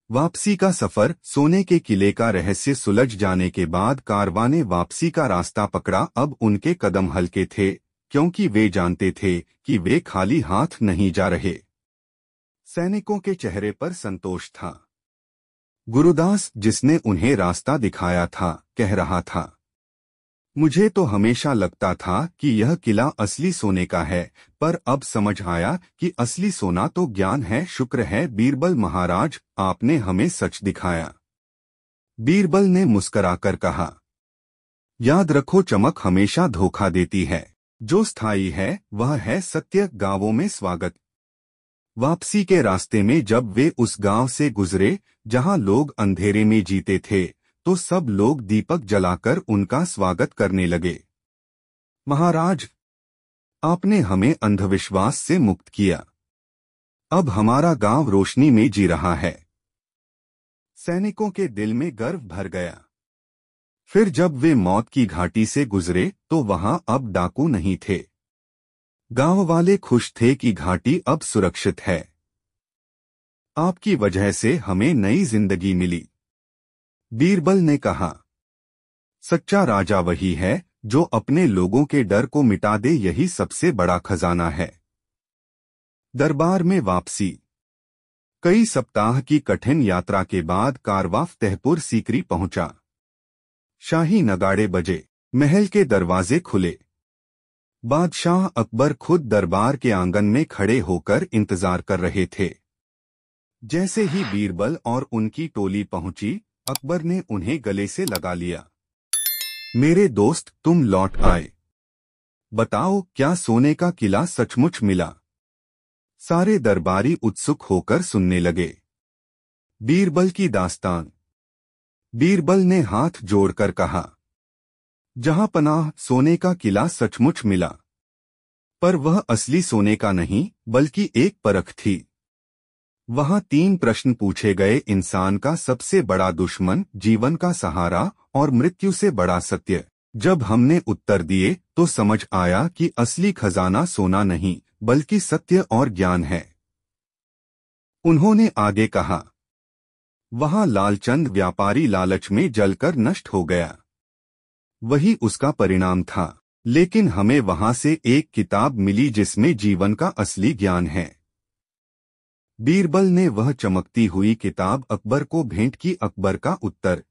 वापसी का सफर। सोने के किले का रहस्य सुलझ जाने के बाद कारवां ने वापसी का रास्ता पकड़ा। अब उनके कदम हल्के थे, क्योंकि वे जानते थे कि वे खाली हाथ नहीं जा रहे। सैनिकों के चेहरे पर संतोष था। गुरुदास, जिसने उन्हें रास्ता दिखाया था, कह रहा था, मुझे तो हमेशा लगता था कि यह किला असली सोने का है, पर अब समझ आया कि असली सोना तो ज्ञान है। शुक्र है बीरबल महाराज, आपने हमें सच दिखाया। बीरबल ने मुस्कराकर कहा, याद रखो, चमक हमेशा धोखा देती है। जो स्थायी है वह है सत्य। गांवों में स्वागत। वापसी के रास्ते में जब वे उस गांव से गुजरे जहां लोग अंधेरे में जीते थे, तो सब लोग दीपक जलाकर उनका स्वागत करने लगे। महाराज, आपने हमें अंधविश्वास से मुक्त किया। अब हमारा गांव रोशनी में जी रहा है। सैनिकों के दिल में गर्व भर गया। फिर जब वे मौत की घाटी से गुजरे तो वहां अब डाकू नहीं थे। गांव वाले खुश थे कि घाटी अब सुरक्षित है। आपकी वजह से हमें नई जिंदगी मिली। बीरबल ने कहा, सच्चा राजा वही है जो अपने लोगों के डर को मिटा दे। यही सबसे बड़ा खजाना है। दरबार में वापसी। कई सप्ताह की कठिन यात्रा के बाद कारवां फतेहपुर सीकरी पहुंचा। शाही नगाड़े बजे। महल के दरवाजे खुले। बादशाह अकबर खुद दरबार के आंगन में खड़े होकर इंतजार कर रहे थे। जैसे ही बीरबल और उनकी टोली पहुंची, अकबर ने उन्हें गले से लगा लिया। मेरे दोस्त, तुम लौट आए। बताओ, क्या सोने का किला सचमुच मिला? सारे दरबारी उत्सुक होकर सुनने लगे। बीरबल की दास्तान। बीरबल ने हाथ जोड़कर कहा, जहांपनाह, सोने का किला सचमुच मिला, पर वह असली सोने का नहीं, बल्कि एक परख थी। वहां 3 प्रश्न पूछे गए। इंसान का सबसे बड़ा दुश्मन, जीवन का सहारा और मृत्यु से बड़ा सत्य। जब हमने उत्तर दिए तो समझ आया कि असली खजाना सोना नहीं, बल्कि सत्य और ज्ञान है। उन्होंने आगे कहा, वहां लालचंद व्यापारी लालच में जलकर नष्ट हो गया। वही उसका परिणाम था। लेकिन हमें वहां से एक किताब मिली जिसमें जीवन का असली ज्ञान है। बीरबल ने वह चमकती हुई किताब अकबर को भेंट की। अकबर का उत्तर।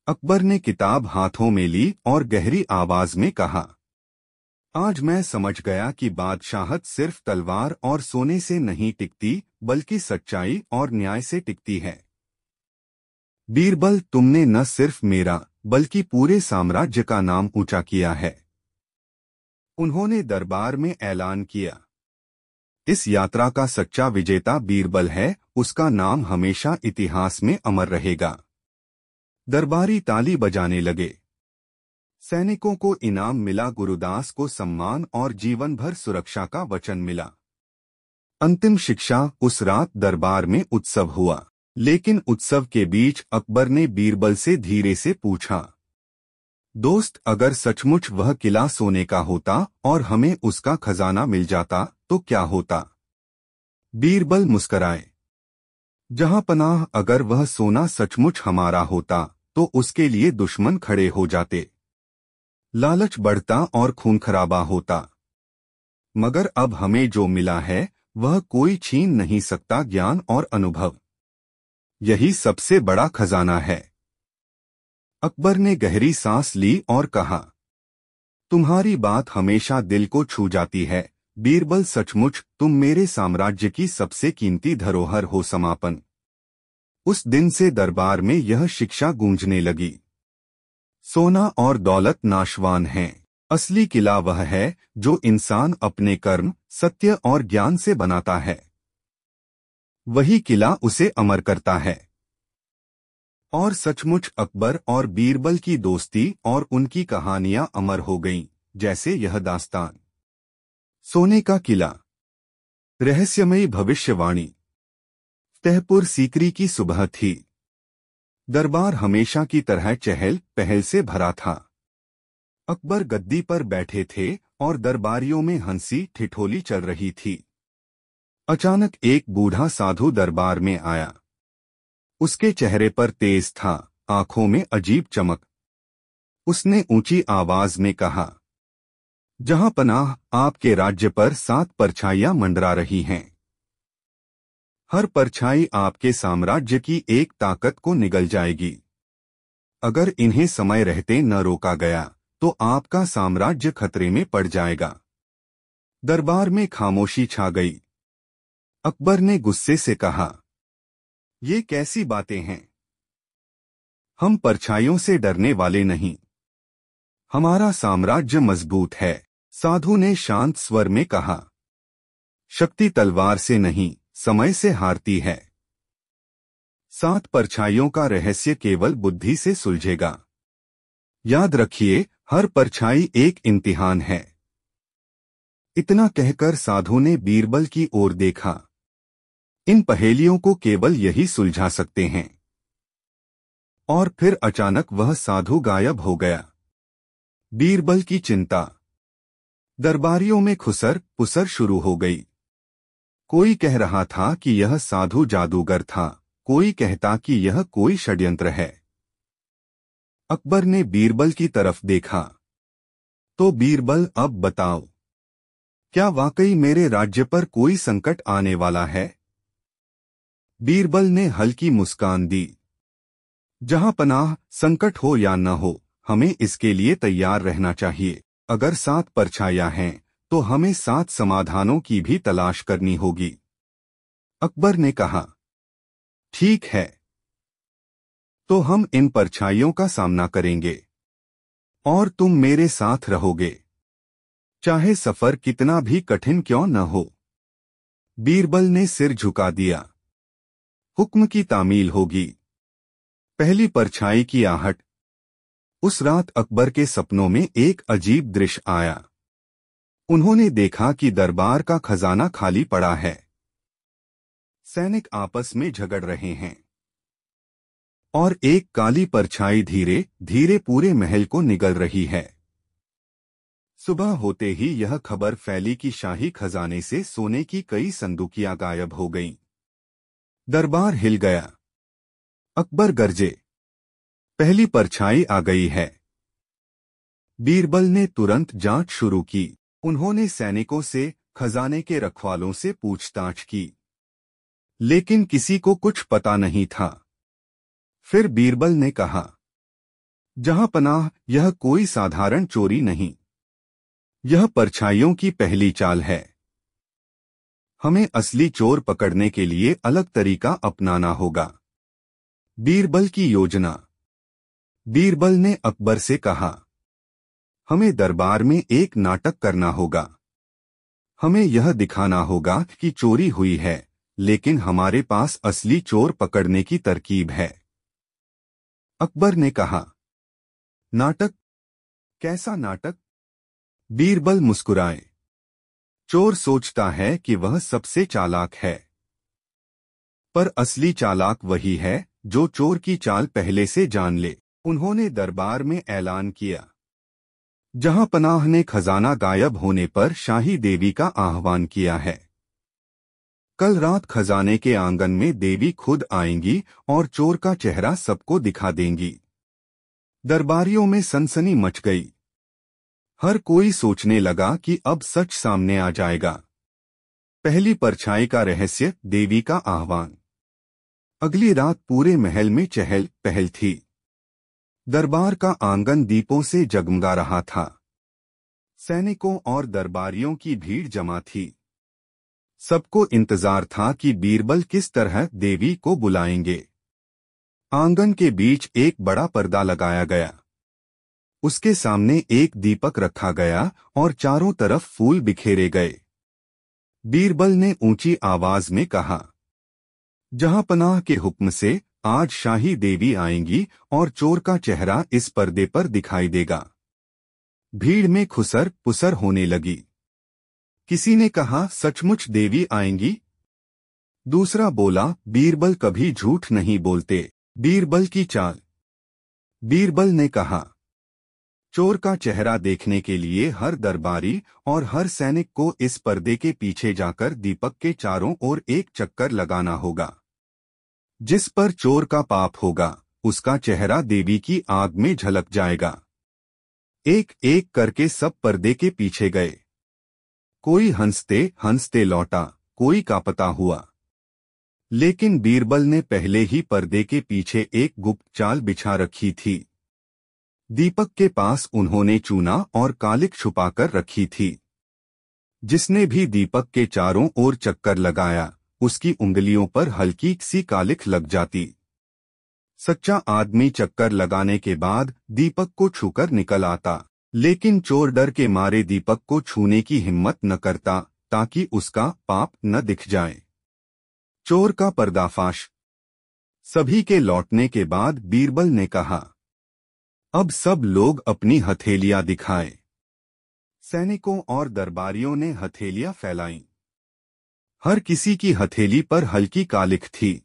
अकबर ने किताब हाथों में ली और गहरी आवाज में कहा, आज मैं समझ गया कि बादशाहत सिर्फ तलवार और सोने से नहीं टिकती, बल्कि सच्चाई और न्याय से टिकती है। बीरबल, तुमने न सिर्फ मेरा बल्कि पूरे साम्राज्य का नाम ऊंचा किया है। उन्होंने दरबार में ऐलान किया, इस यात्रा का सच्चा विजेता बीरबल है, उसका नाम हमेशा इतिहास में अमर रहेगा। दरबारी ताली बजाने लगे। सैनिकों को इनाम मिला, गुरुदास को सम्मान और जीवन भर सुरक्षा का वचन मिला। अंतिम शिक्षा। उस रात दरबार में उत्सव हुआ, लेकिन उत्सव के बीच अकबर ने बीरबल से धीरे से पूछा, दोस्त, अगर सचमुच वह किला सोने का होता और हमें उसका खजाना मिल जाता तो क्या होता? बीरबल मुस्कराए, जहां पनाह, अगर वह सोना सचमुच हमारा होता तो उसके लिए दुश्मन खड़े हो जाते, लालच बढ़ता और खून खराबा होता। मगर अब हमें जो मिला है वह कोई छीन नहीं सकता, ज्ञान और अनुभव। यही सबसे बड़ा खजाना है। अकबर ने गहरी सांस ली और कहा, तुम्हारी बात हमेशा दिल को छू जाती है बीरबल, सचमुच तुम मेरे साम्राज्य की सबसे कीमती धरोहर हो। समापन। उस दिन से दरबार में यह शिक्षा गूंजने लगी, सोना और दौलत नाशवान हैं, असली किला वह है जो इंसान अपने कर्म, सत्य और ज्ञान से बनाता है। वही किला उसे अमर करता है। और सचमुच अकबर और बीरबल की दोस्ती और उनकी कहानियां अमर हो गईं, जैसे यह दास्तान। सोने का किला, रहस्यमयी भविष्यवाणी। तहपुर सीकरी की सुबह थी। दरबार हमेशा की तरह चहल पहल से भरा था। अकबर गद्दी पर बैठे थे और दरबारियों में हंसी ठिठोली चल रही थी। अचानक एक बूढ़ा साधु दरबार में आया। उसके चेहरे पर तेज था, आंखों में अजीब चमक। उसने ऊंची आवाज में कहा, जहां पनाह, आपके राज्य पर 7 परछाइयां मंडरा रही हैं। हर परछाई आपके साम्राज्य की एक ताकत को निगल जाएगी। अगर इन्हें समय रहते न रोका गया तो आपका साम्राज्य खतरे में पड़ जाएगा। दरबार में खामोशी छा गई। अकबर ने गुस्से से कहा, ये कैसी बातें हैं? हम परछाइयों से डरने वाले नहीं। हमारा साम्राज्य मजबूत है। साधु ने शांत स्वर में कहा, शक्ति तलवार से नहीं, समय से हारती है। 7 परछाइयों का रहस्य केवल बुद्धि से सुलझेगा। याद रखिए, हर परछाई एक इम्तिहान है। इतना कहकर साधु ने बीरबल की ओर देखा। इन पहेलियों को केवल यही सुलझा सकते हैं। और फिर अचानक वह साधु गायब हो गया। बीरबल की चिंता। दरबारियों में खुसर पुसर शुरू हो गई। कोई कह रहा था कि यह साधु जादूगर था, कोई कहता कि यह कोई षड्यंत्र है। अकबर ने बीरबल की तरफ देखा। तो बीरबल, अब बताओ, क्या वाकई मेरे राज्य पर कोई संकट आने वाला है? बीरबल ने हल्की मुस्कान दी। जहां पनाह, संकट हो या न हो, हमें इसके लिए तैयार रहना चाहिए। अगर 7 परछाइयां हैं तो हमें 7 समाधानों की भी तलाश करनी होगी। अकबर ने कहा, ठीक है, तो हम इन परछाइयों का सामना करेंगे और तुम मेरे साथ रहोगे, चाहे सफर कितना भी कठिन क्यों न हो। बीरबल ने सिर झुका दिया। हुक्म की तामील होगी। पहली परछाई की आहट। उस रात अकबर के सपनों में एक अजीब दृश्य आया। उन्होंने देखा कि दरबार का खजाना खाली पड़ा है। सैनिक आपस में झगड़ रहे हैं और एक काली परछाई धीरे धीरे पूरे महल को निगल रही है। सुबह होते ही यह खबर फैली कि शाही खजाने से सोने की कई संदूकियां गायब हो गईं। दरबार हिल गया। अकबर गरजे, पहली परछाई आ गई है। बीरबल ने तुरंत जांच शुरू की। उन्होंने सैनिकों से, खजाने के रखवालों से पूछताछ की, लेकिन किसी को कुछ पता नहीं था। फिर बीरबल ने कहा, जहां पनाह, यह कोई साधारण चोरी नहीं। यह परछाइयों की पहली चाल है। हमें असली चोर पकड़ने के लिए अलग तरीका अपनाना होगा। बीरबल की योजना। बीरबल ने अकबर से कहा, हमें दरबार में एक नाटक करना होगा। हमें यह दिखाना होगा कि चोरी हुई है, लेकिन हमारे पास असली चोर पकड़ने की तरकीब है। अकबर ने कहा, नाटक? कैसा नाटक? बीरबल मुस्कुराए। चोर सोचता है कि वह सबसे चालाक है, पर असली चालाक वही है जो चोर की चाल पहले से जान ले। उन्होंने दरबार में ऐलान किया। जहां पनाह ने खजाना गायब होने पर शाही देवी का आह्वान किया है। कल रात खजाने के आंगन में देवी खुद आएंगी और चोर का चेहरा सबको दिखा देंगी। दरबारियों में सनसनी मच गई। हर कोई सोचने लगा कि अब सच सामने आ जाएगा। पहली परछाई का रहस्य, देवी का आह्वान। अगली रात पूरे महल में चहल पहल थी। दरबार का आंगन दीपों से जगमगा रहा था। सैनिकों और दरबारियों की भीड़ जमा थी। सबको इंतजार था कि बीरबल किस तरह देवी को बुलाएंगे। आंगन के बीच एक बड़ा पर्दा लगाया गया। उसके सामने एक दीपक रखा गया और चारों तरफ फूल बिखेरे गए। बीरबल ने ऊंची आवाज में कहा, जहां पनाह के हुक्म से आज शाही देवी आएंगी और चोर का चेहरा इस पर्दे पर दिखाई देगा। भीड़ में खुसर पुसर होने लगी। किसी ने कहा, सचमुच देवी आएंगी? दूसरा बोला, बीरबल कभी झूठ नहीं बोलते। बीरबल की चाल। बीरबल ने कहा, चोर का चेहरा देखने के लिए हर दरबारी और हर सैनिक को इस पर्दे के पीछे जाकर दीपक के चारों ओर एक चक्कर लगाना होगा। जिस पर चोर का पाप होगा, उसका चेहरा देवी की आग में झलक जाएगा। एक एक करके सब पर्दे के पीछे गए। कोई हंसते हंसते लौटा, कोई कांपता हुआ। लेकिन बीरबल ने पहले ही पर्दे के पीछे एक गुप्त चाल बिछा रखी थी। दीपक के पास उन्होंने चूना और कालिख छुपाकर रखी थी। जिसने भी दीपक के चारों ओर चक्कर लगाया, उसकी उंगलियों पर हल्की सी कालिख लग जाती। सच्चा आदमी चक्कर लगाने के बाद दीपक को छूकर निकल आता, लेकिन चोर डर के मारे दीपक को छूने की हिम्मत न करता ताकि उसका पाप न दिख जाए। चोर का पर्दाफाश। सभी के लौटने के बाद बीरबल ने कहा, अब सब लोग अपनी हथेलियां दिखाएं। सैनिकों और दरबारियों ने हथेलियां फैलाईं। हर किसी की हथेली पर हल्की कालिख थी।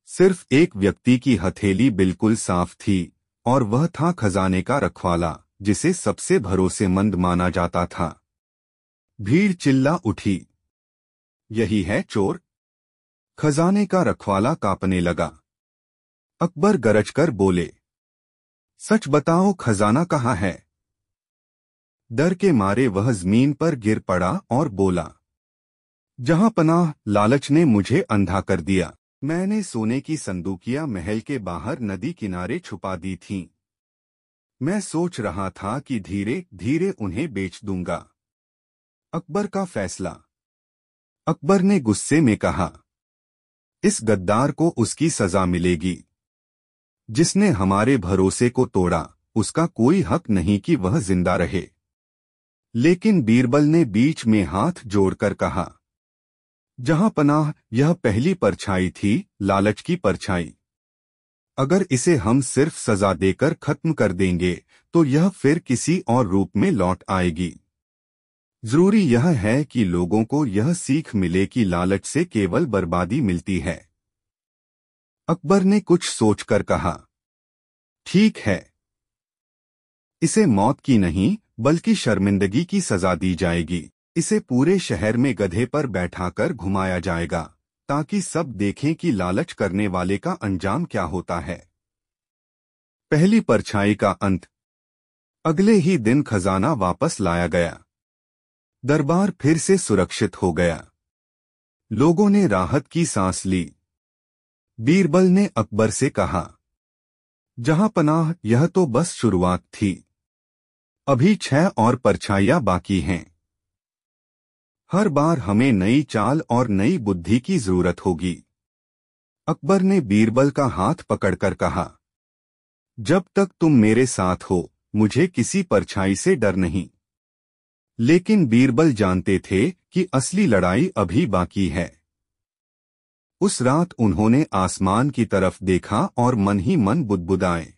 सिर्फ एक व्यक्ति की हथेली बिल्कुल साफ थी, और वह था खजाने का रखवाला, जिसे सबसे भरोसेमंद माना जाता था। भीड़ चिल्ला उठी, यही है चोर? खजाने का रखवाला कांपने लगा। अकबर गरजकर बोले, सच बताओ, खजाना कहाँ है? डर के मारे वह जमीन पर गिर पड़ा और बोला, जहां पनाह, लालच ने मुझे अंधा कर दिया। मैंने सोने की संदूकियां महल के बाहर नदी किनारे छुपा दी थीं। मैं सोच रहा था कि धीरे धीरे उन्हें बेच दूंगा। अकबर का फैसला। अकबर ने गुस्से में कहा, इस गद्दार को उसकी सजा मिलेगी। जिसने हमारे भरोसे को तोड़ा, उसका कोई हक नहीं कि वह जिंदा रहे। लेकिन बीरबल ने बीच में हाथ जोड़कर कहा, जहां पनाह, यह पहली परछाई थी, लालच की परछाई। अगर इसे हम सिर्फ सजा देकर खत्म कर देंगे तो यह फिर किसी और रूप में लौट आएगी। जरूरी यह है कि लोगों को यह सीख मिले कि लालच से केवल बर्बादी मिलती है। अकबर ने कुछ सोचकर कहा, ठीक है, इसे मौत की नहीं बल्कि शर्मिंदगी की सजा दी जाएगी। इसे पूरे शहर में गधे पर बैठाकर घुमाया जाएगा, ताकि सब देखें कि लालच करने वाले का अंजाम क्या होता है। पहली परछाई का अंत। अगले ही दिन खजाना वापस लाया गया। दरबार फिर से सुरक्षित हो गया। लोगों ने राहत की सांस ली। बीरबल ने अकबर से कहा, जहां पनाह, यह तो बस शुरुआत थी। अभी 6 और परछाइयां बाकी हैं। हर बार हमें नई चाल और नई बुद्धि की जरूरत होगी। अकबर ने बीरबल का हाथ पकड़कर कहा, जब तक तुम मेरे साथ हो मुझे किसी परछाई से डर नहीं। लेकिन बीरबल जानते थे कि असली लड़ाई अभी बाकी है। उस रात उन्होंने आसमान की तरफ देखा और मन ही मन बुदबुदाए,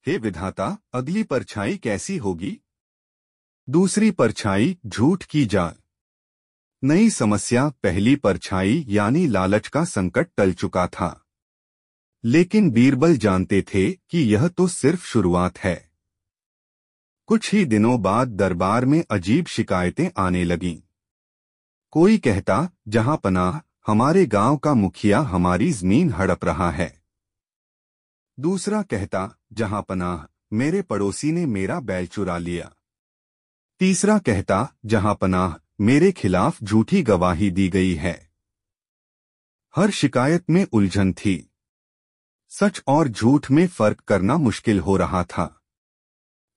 हे विधाता, अगली परछाई कैसी होगी? दूसरी परछाई झूठ की जान। नई समस्या। पहली परछाई यानी लालच का संकट टल चुका था। लेकिन बीरबल जानते थे कि यह तो सिर्फ शुरुआत है। कुछ ही दिनों बाद दरबार में अजीब शिकायतें आने लगीं। कोई कहता, जहां पनाह, हमारे गांव का मुखिया हमारी जमीन हड़प रहा है। दूसरा कहता, जहां पनाह, मेरे पड़ोसी ने मेरा बैल चुरा लिया। तीसरा कहता, जहां पनाह, मेरे खिलाफ झूठी गवाही दी गई है। हर शिकायत में उलझन थी। सच और झूठ में फर्क करना मुश्किल हो रहा था।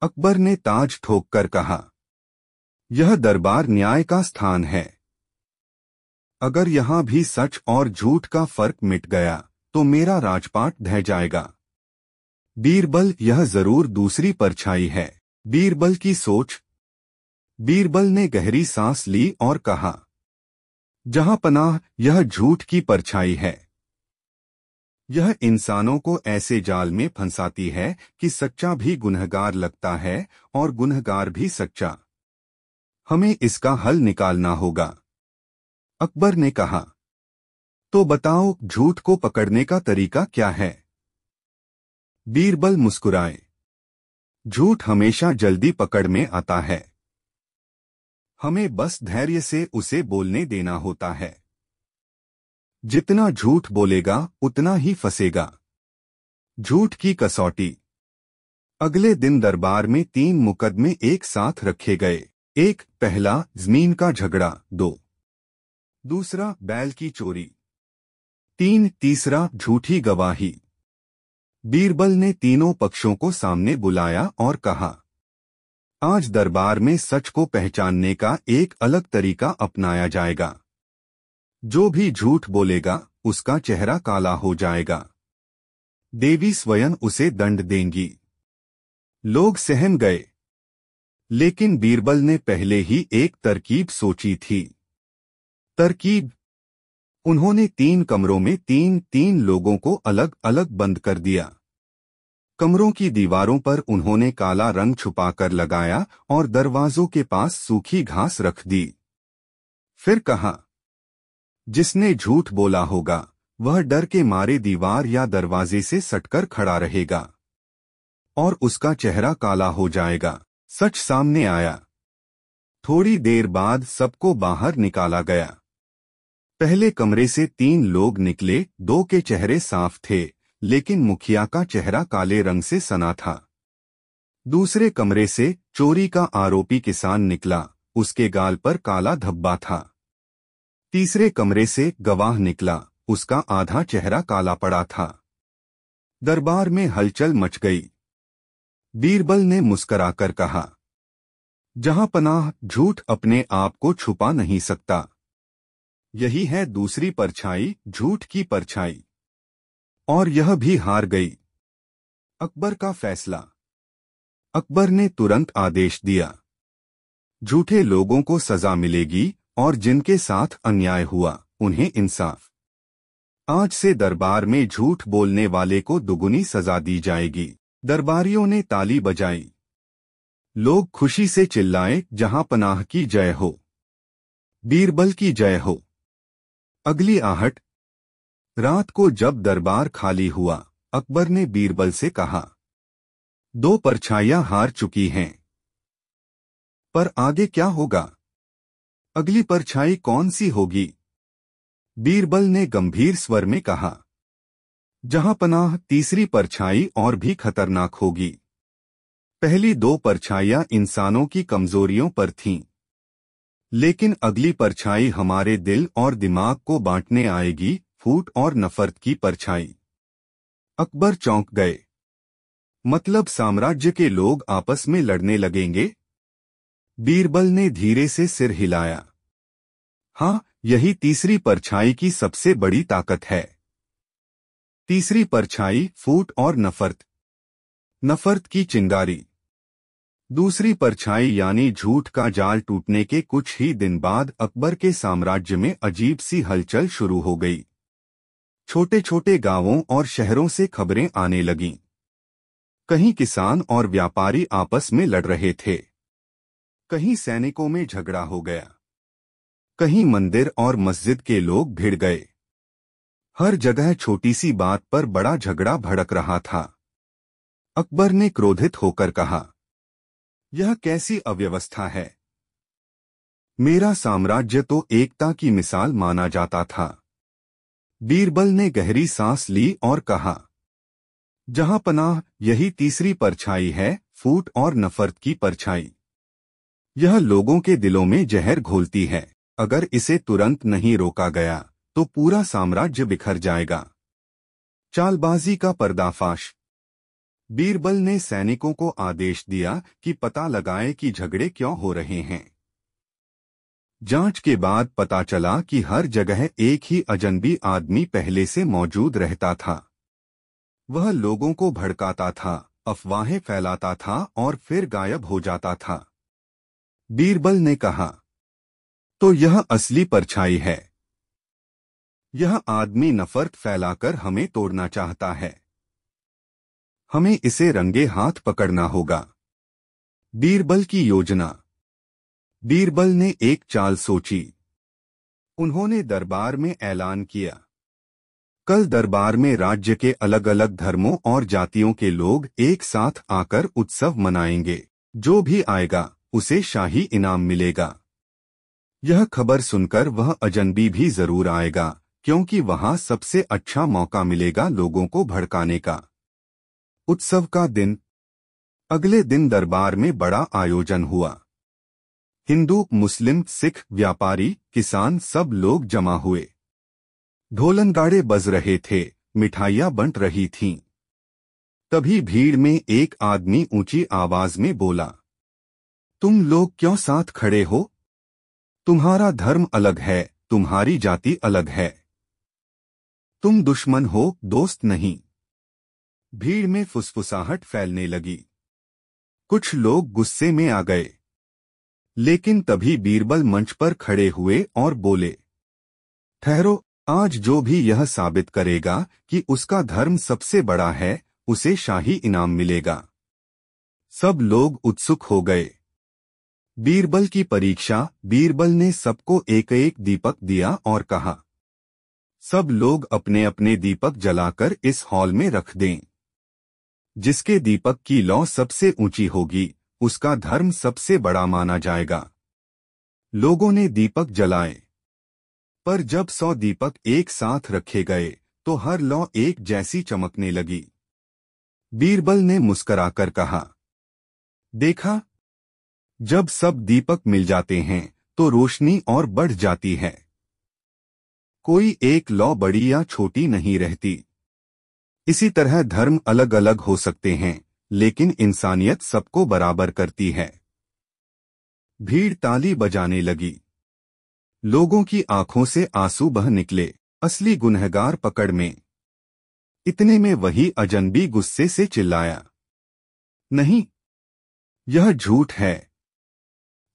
अकबर ने ताज ठोककर कहा, यह दरबार न्याय का स्थान है। अगर यहां भी सच और झूठ का फर्क मिट गया तो मेरा राजपाट ढह जाएगा। बीरबल, यह जरूर दूसरी परछाई है। बीरबल की सोच। बीरबल ने गहरी सांस ली और कहा, जहां पनाह, यह झूठ की परछाई है। यह इंसानों को ऐसे जाल में फंसाती है कि सच्चा भी गुनहगार लगता है और गुनहगार भी सच्चा। हमें इसका हल निकालना होगा। अकबर ने कहा, तो बताओ, झूठ को पकड़ने का तरीका क्या है? बीरबल मुस्कुराए, झूठ हमेशा जल्दी पकड़ में आता है। हमें बस धैर्य से उसे बोलने देना होता है। जितना झूठ बोलेगा उतना ही फंसेगा। झूठ की कसौटी। अगले दिन दरबार में 3 मुकदमे एक साथ रखे गए। एक, पहला जमीन का झगड़ा। 2, दूसरा बैल की चोरी। 3, तीसरा झूठी गवाही। बीरबल ने तीनों पक्षों को सामने बुलाया और कहा, आज दरबार में सच को पहचानने का एक अलग तरीका अपनाया जाएगा। जो भी झूठ बोलेगा उसका चेहरा काला हो जाएगा। देवी स्वयं उसे दंड देंगी। लोग सहम गए। लेकिन बीरबल ने पहले ही एक तरकीब सोची थी। तरकीब। उन्होंने 3 कमरों में 3-3 लोगों को अलग अलग बंद कर दिया। कमरों की दीवारों पर उन्होंने काला रंग छुपाकर लगाया और दरवाजों के पास सूखी घास रख दी। फिर कहा, जिसने झूठ बोला होगा वह डर के मारे दीवार या दरवाजे से सटकर खड़ा रहेगा और उसका चेहरा काला हो जाएगा। सच सामने आया। थोड़ी देर बाद सबको बाहर निकाला गया। पहले कमरे से 3 लोग निकले। 2 के चेहरे साफ थे, लेकिन मुखिया का चेहरा काले रंग से सना था। दूसरे कमरे से चोरी का आरोपी किसान निकला। उसके गाल पर काला धब्बा था। तीसरे कमरे से गवाह निकला। उसका आधा चेहरा काला पड़ा था। दरबार में हलचल मच गई। बीरबल ने मुस्कराकर कहा, जहां पनाह, झूठ अपने आप को छुपा नहीं सकता। यही है दूसरी परछाई, झूठ की परछाई। और यह भी हार गई। अकबर का फैसला। अकबर ने तुरंत आदेश दिया, झूठे लोगों को सजा मिलेगी और जिनके साथ अन्याय हुआ उन्हें इंसाफ। आज से दरबार में झूठ बोलने वाले को दुगुनी सजा दी जाएगी। दरबारियों ने ताली बजाई। लोग खुशी से चिल्लाए, जहां पनाह की जय हो, बीरबल की जय हो। अगली आहट। रात को जब दरबार खाली हुआ, अकबर ने बीरबल से कहा, 2 परछाइयां हार चुकी हैं, पर आगे क्या होगा? अगली परछाई कौन सी होगी? बीरबल ने गंभीर स्वर में कहा, जहां पनाह, तीसरी परछाई और भी खतरनाक होगी। पहली 2 परछाइयां इंसानों की कमजोरियों पर थीं, लेकिन अगली परछाई हमारे दिल और दिमाग को बांटने आएगी, फूट और नफरत की परछाई। अकबर चौंक गए। मतलब साम्राज्य के लोग आपस में लड़ने लगेंगे? बीरबल ने धीरे से सिर हिलाया। हाँ, यही तीसरी परछाई की सबसे बड़ी ताकत है। तीसरी परछाई फूट और नफरत। नफरत की चिंगारी। दूसरी परछाई यानी झूठ का जाल टूटने के कुछ ही दिन बाद अकबर के साम्राज्य में अजीब सी हलचल शुरू हो गई। छोटे छोटे गांवों और शहरों से खबरें आने लगीं। कहीं किसान और व्यापारी आपस में लड़ रहे थे, कहीं सैनिकों में झगड़ा हो गया, कहीं मंदिर और मस्जिद के लोग भिड़ गए। हर जगह छोटी सी बात पर बड़ा झगड़ा भड़क रहा था। अकबर ने क्रोधित होकर कहा, यह कैसी अव्यवस्था है? मेरा साम्राज्य तो एकता की मिसाल माना जाता था। बीरबल ने गहरी सांस ली और कहा, जहां पनाह यही तीसरी परछाई है, फूट और नफरत की परछाई। यह लोगों के दिलों में जहर घोलती है। अगर इसे तुरंत नहीं रोका गया तो पूरा साम्राज्य बिखर जाएगा। चालबाजी का पर्दाफाश। बीरबल ने सैनिकों को आदेश दिया कि पता लगाए कि झगड़े क्यों हो रहे हैं। जांच के बाद पता चला कि हर जगह एक ही अजनबी आदमी पहले से मौजूद रहता था। वह लोगों को भड़काता था, अफवाहें फैलाता था और फिर गायब हो जाता था। बीरबल ने कहा, तो यह असली परछाई है। यह आदमी नफरत फैलाकर हमें तोड़ना चाहता है। हमें इसे रंगे हाथ पकड़ना होगा। बीरबल की योजना। बीरबल ने एक चाल सोची। उन्होंने दरबार में ऐलान किया, कल दरबार में राज्य के अलग अलग धर्मों और जातियों के लोग एक साथ आकर उत्सव मनाएंगे। जो भी आएगा उसे शाही इनाम मिलेगा। यह खबर सुनकर वह अजनबी भी जरूर आएगा, क्योंकि वहां सबसे अच्छा मौका मिलेगा लोगों को भड़काने का। उत्सव का दिन। अगले दिन दरबार में बड़ा आयोजन हुआ। हिंदू, मुस्लिम, सिख, व्यापारी, किसान सब लोग जमा हुए। ढोलनगाड़े बज रहे थे, मिठाइयां बंट रही थीं। तभी भीड़ में एक आदमी ऊंची आवाज में बोला, तुम लोग क्यों साथ खड़े हो? तुम्हारा धर्म अलग है, तुम्हारी जाति अलग है। तुम दुश्मन हो, दोस्त नहीं। भीड़ में फुसफुसाहट फैलने लगी। कुछ लोग गुस्से में आ गए। लेकिन तभी बीरबल मंच पर खड़े हुए और बोले, ठहरो, आज जो भी यह साबित करेगा कि उसका धर्म सबसे बड़ा है, उसे शाही इनाम मिलेगा। सब लोग उत्सुक हो गए। बीरबल की परीक्षा। बीरबल ने सबको एक एक दीपक दिया और कहा, सब लोग अपने अपने दीपक जलाकर इस हॉल में रख दें। जिसके दीपक की लौ सबसे ऊंची होगी, उसका धर्म सबसे बड़ा माना जाएगा। लोगों ने दीपक जलाए, पर जब 100 दीपक एक साथ रखे गए तो हर लौ एक जैसी चमकने लगी। बीरबल ने मुस्कराकर कहा, देखा, जब सब दीपक मिल जाते हैं तो रोशनी और बढ़ जाती है। कोई एक लौ बड़ी या छोटी नहीं रहती। इसी तरह धर्म अलग अलग हो सकते हैं, लेकिन इंसानियत सबको बराबर करती है। भीड़ ताली बजाने लगी। लोगों की आंखों से आंसू बह निकले। असली गुनहगार पकड़ में। इतने में वही अजनबी गुस्से से चिल्लाया, नहीं, यह झूठ है।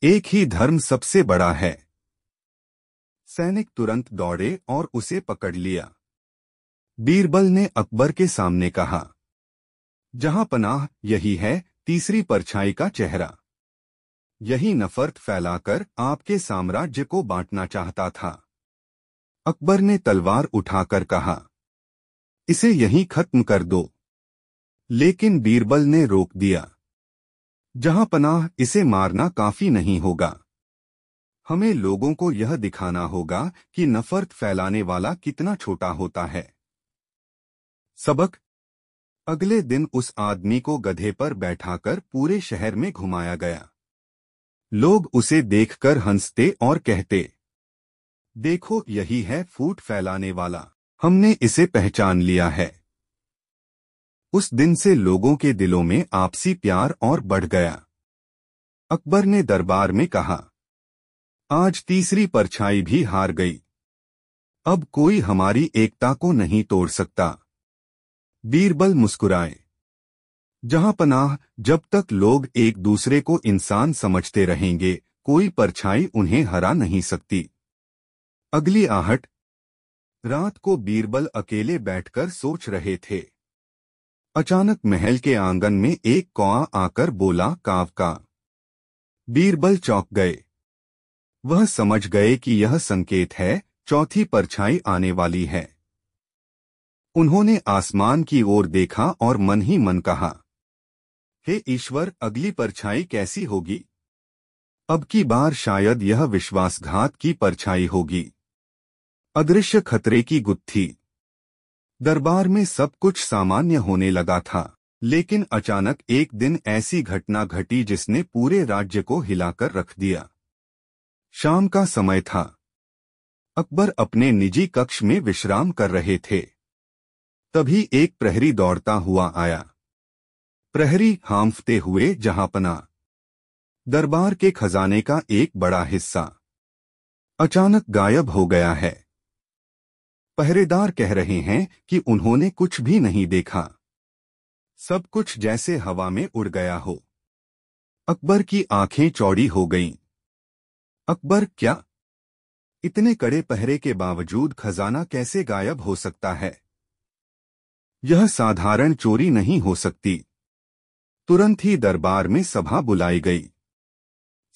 एक ही धर्म सबसे बड़ा है। सैनिक तुरंत दौड़े और उसे पकड़ लिया। बीरबल ने अकबर के सामने कहा, जहां पनाह यही है तीसरी परछाई का चेहरा। यही नफरत फैलाकर आपके साम्राज्य को बांटना चाहता था। अकबर ने तलवार उठाकर कहा, इसे यहीं खत्म कर दो। लेकिन बीरबल ने रोक दिया, जहां पनाह इसे मारना काफी नहीं होगा। हमें लोगों को यह दिखाना होगा कि नफरत फैलाने वाला कितना छोटा होता है। सबक। अगले दिन उस आदमी को गधे पर बैठाकर पूरे शहर में घुमाया गया। लोग उसे देखकर हंसते और कहते, देखो, यही है फूट फैलाने वाला। हमने इसे पहचान लिया है। उस दिन से लोगों के दिलों में आपसी प्यार और बढ़ गया। अकबर ने दरबार में कहा, आज तीसरी परछाई भी हार गई। अब कोई हमारी एकता को नहीं तोड़ सकता। बीरबल मुस्कुराए। जहां पनाह, जब तक लोग एक दूसरे को इंसान समझते रहेंगे, कोई परछाई उन्हें हरा नहीं सकती। अगली आहट। रात को बीरबल अकेले बैठकर सोच रहे थे। अचानक महल के आंगन में एक कौआ आकर बोला, काव का। बीरबल चौंक गए। वह समझ गए कि यह संकेत है, चौथी परछाई आने वाली है। उन्होंने आसमान की ओर देखा और मन ही मन कहा, हे ईश्वर, अगली परछाई कैसी होगी? अब की बार शायद यह विश्वासघात की परछाई होगी। अदृश्य खतरे की गुत्थी। दरबार में सब कुछ सामान्य होने लगा था, लेकिन अचानक एक दिन ऐसी घटना घटी जिसने पूरे राज्य को हिलाकर रख दिया। शाम का समय था। अकबर अपने निजी कक्ष में विश्राम कर रहे थे। तभी एक प्रहरी दौड़ता हुआ आया। प्रहरी हांफते हुए, जहांपना, दरबार के खजाने का एक बड़ा हिस्सा अचानक गायब हो गया है। पहरेदार कह रहे हैं कि उन्होंने कुछ भी नहीं देखा। सब कुछ जैसे हवा में उड़ गया हो। अकबर की आंखें चौड़ी हो गईं। अकबर, क्या? इतने कड़े पहरे के बावजूद खजाना कैसे गायब हो सकता है? यह साधारण चोरी नहीं हो सकती। तुरंत ही दरबार में सभा बुलाई गई।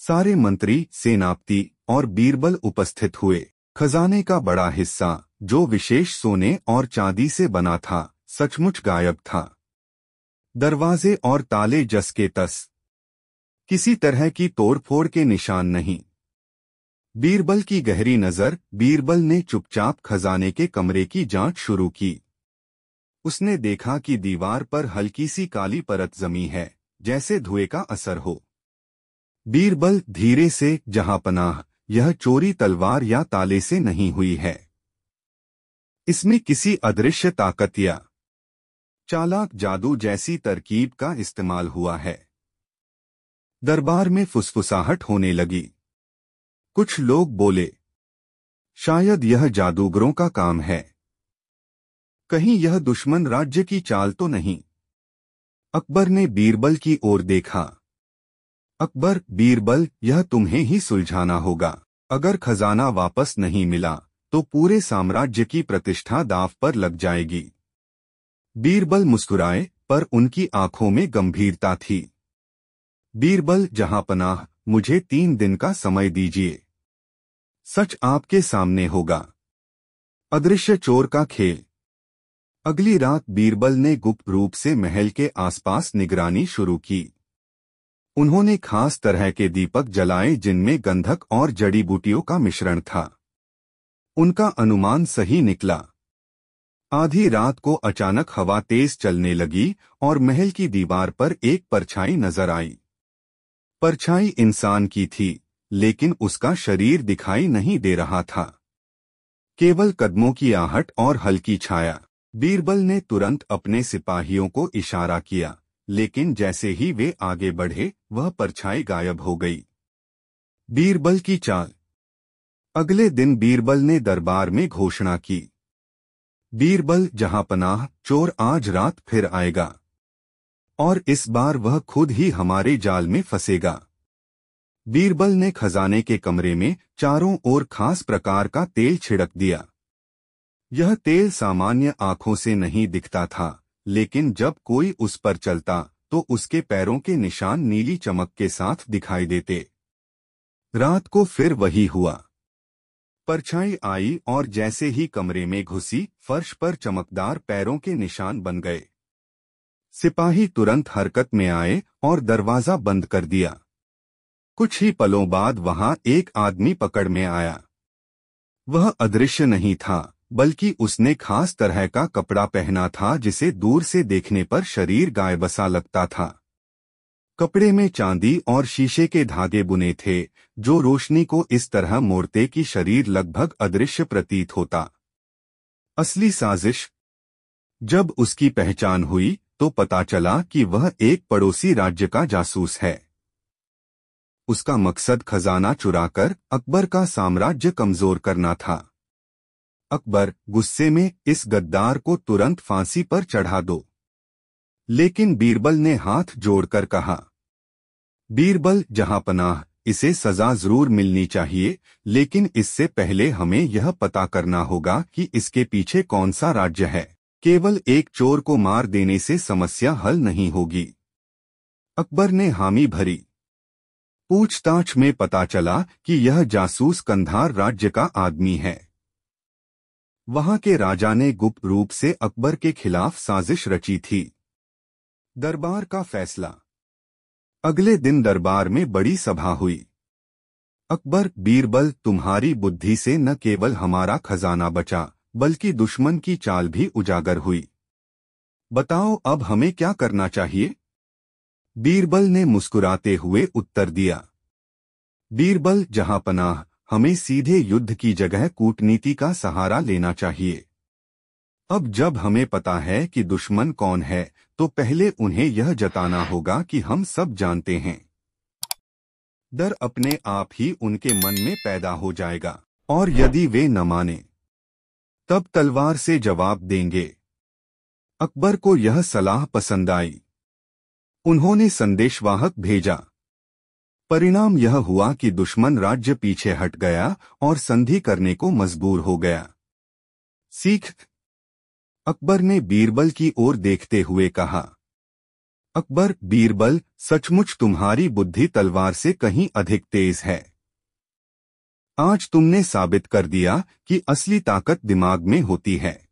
सारे मंत्री, सेनापति और बीरबल उपस्थित हुए। खजाने का बड़ा हिस्सा, जो विशेष सोने और चांदी से बना था, सचमुच गायब था। दरवाजे और ताले जस के तस। किसी तरह की तोड़फोड़ के निशान नहीं। बीरबल की गहरी नजर। बीरबल ने चुपचाप खजाने के कमरे की जांच शुरू की। उसने देखा कि दीवार पर हल्की सी काली परत जमी है, जैसे धुएं का असर हो। बीरबल धीरे से, जहांपनाह, यह चोरी तलवार या ताले से नहीं हुई है। इसमें किसी अदृश्य ताकत या चालाक जादू जैसी तरकीब का इस्तेमाल हुआ है। दरबार में फुसफुसाहट होने लगी। कुछ लोग बोले, शायद यह जादूगरों का काम है। कहीं यह दुश्मन राज्य की चाल तो नहीं? अकबर ने बीरबल की ओर देखा। अकबर, बीरबल, यह तुम्हें ही सुलझाना होगा। अगर खजाना वापस नहीं मिला तो पूरे साम्राज्य की प्रतिष्ठा दांव पर लग जाएगी। बीरबल मुस्कुराए, पर उनकी आंखों में गंभीरता थी। बीरबल, जहांपनाह, मुझे 3 दिन का समय दीजिए। सच आपके सामने होगा। अदृश्य चोर का खेल। अगली रात बीरबल ने गुप्त रूप से महल के आसपास निगरानी शुरू की। उन्होंने खास तरह के दीपक जलाए जिनमें गंधक और जड़ी बूटियों का मिश्रण था। उनका अनुमान सही निकला। आधी रात को अचानक हवा तेज चलने लगी और महल की दीवार पर एक परछाई नजर आई। परछाई इंसान की थी, लेकिन उसका शरीर दिखाई नहीं दे रहा था। केवल कदमों की आहट और हल्की छाया। बीरबल ने तुरंत अपने सिपाहियों को इशारा किया, लेकिन जैसे ही वे आगे बढ़े, वह परछाई गायब हो गई। बीरबल की चाल। अगले दिन बीरबल ने दरबार में घोषणा की, बीरबल, जहांपनाह, चोर आज रात फिर आएगा और इस बार वह खुद ही हमारे जाल में फंसेगा। बीरबल ने खजाने के कमरे में चारों ओर खास प्रकार का तेल छिड़क दिया। यह तेल सामान्य आंखों से नहीं दिखता था, लेकिन जब कोई उस पर चलता तो उसके पैरों के निशान नीली चमक के साथ दिखाई देते। रात को फिर वही हुआ। परछाई आई और जैसे ही कमरे में घुसी, फर्श पर चमकदार पैरों के निशान बन गए। सिपाही तुरंत हरकत में आए और दरवाजा बंद कर दिया। कुछ ही पलों बाद वहां एक आदमी पकड़ में आया। वह अदृश्य नहीं था, बल्कि उसने खास तरह का कपड़ा पहना था जिसे दूर से देखने पर शरीर गायबसा लगता था। कपड़े में चांदी और शीशे के धागे बुने थे, जो रोशनी को इस तरह मोड़ते कि शरीर लगभग अदृश्य प्रतीत होता। असली साजिश। जब उसकी पहचान हुई तो पता चला कि वह एक पड़ोसी राज्य का जासूस है। उसका मकसद खजाना चुराकर अकबर का साम्राज्य कमजोर करना था। अकबर गुस्से में इस गद्दार को तुरंत फांसी पर चढ़ा दो। लेकिन बीरबल ने हाथ जोड़कर कहा, बीरबल जहांपनाह, इसे सजा जरूर मिलनी चाहिए, लेकिन इससे पहले हमें यह पता करना होगा कि इसके पीछे कौन सा राज्य है। केवल एक चोर को मार देने से समस्या हल नहीं होगी। अकबर ने हामी भरी। पूछताछ में पता चला कि यह जासूस कंधार राज्य का आदमी है। वहां के राजा ने गुप्त रूप से अकबर के खिलाफ साजिश रची थी। दरबार का फैसला। अगले दिन दरबार में बड़ी सभा हुई। अकबर, बीरबल, तुम्हारी बुद्धि से न केवल हमारा खजाना बचा, बल्कि दुश्मन की चाल भी उजागर हुई। बताओ अब हमें क्या करना चाहिए? बीरबल ने मुस्कुराते हुए उत्तर दिया, बीरबल जहांपनाह, हमें सीधे युद्ध की जगह कूटनीति का सहारा लेना चाहिए। अब जब हमें पता है कि दुश्मन कौन है, तो पहले उन्हें यह जताना होगा कि हम सब जानते हैं। डर अपने आप ही उनके मन में पैदा हो जाएगा, और यदि वे न माने, तब तलवार से जवाब देंगे। अकबर को यह सलाह पसंद आई। उन्होंने संदेशवाहक भेजा। परिणाम यह हुआ कि दुश्मन राज्य पीछे हट गया और संधि करने को मजबूर हो गया। सीख। अकबर ने बीरबल की ओर देखते हुए कहा, अकबर, बीरबल, सचमुच तुम्हारी बुद्धि तलवार से कहीं अधिक तेज है। आज तुमने साबित कर दिया कि असली ताकत दिमाग में होती है।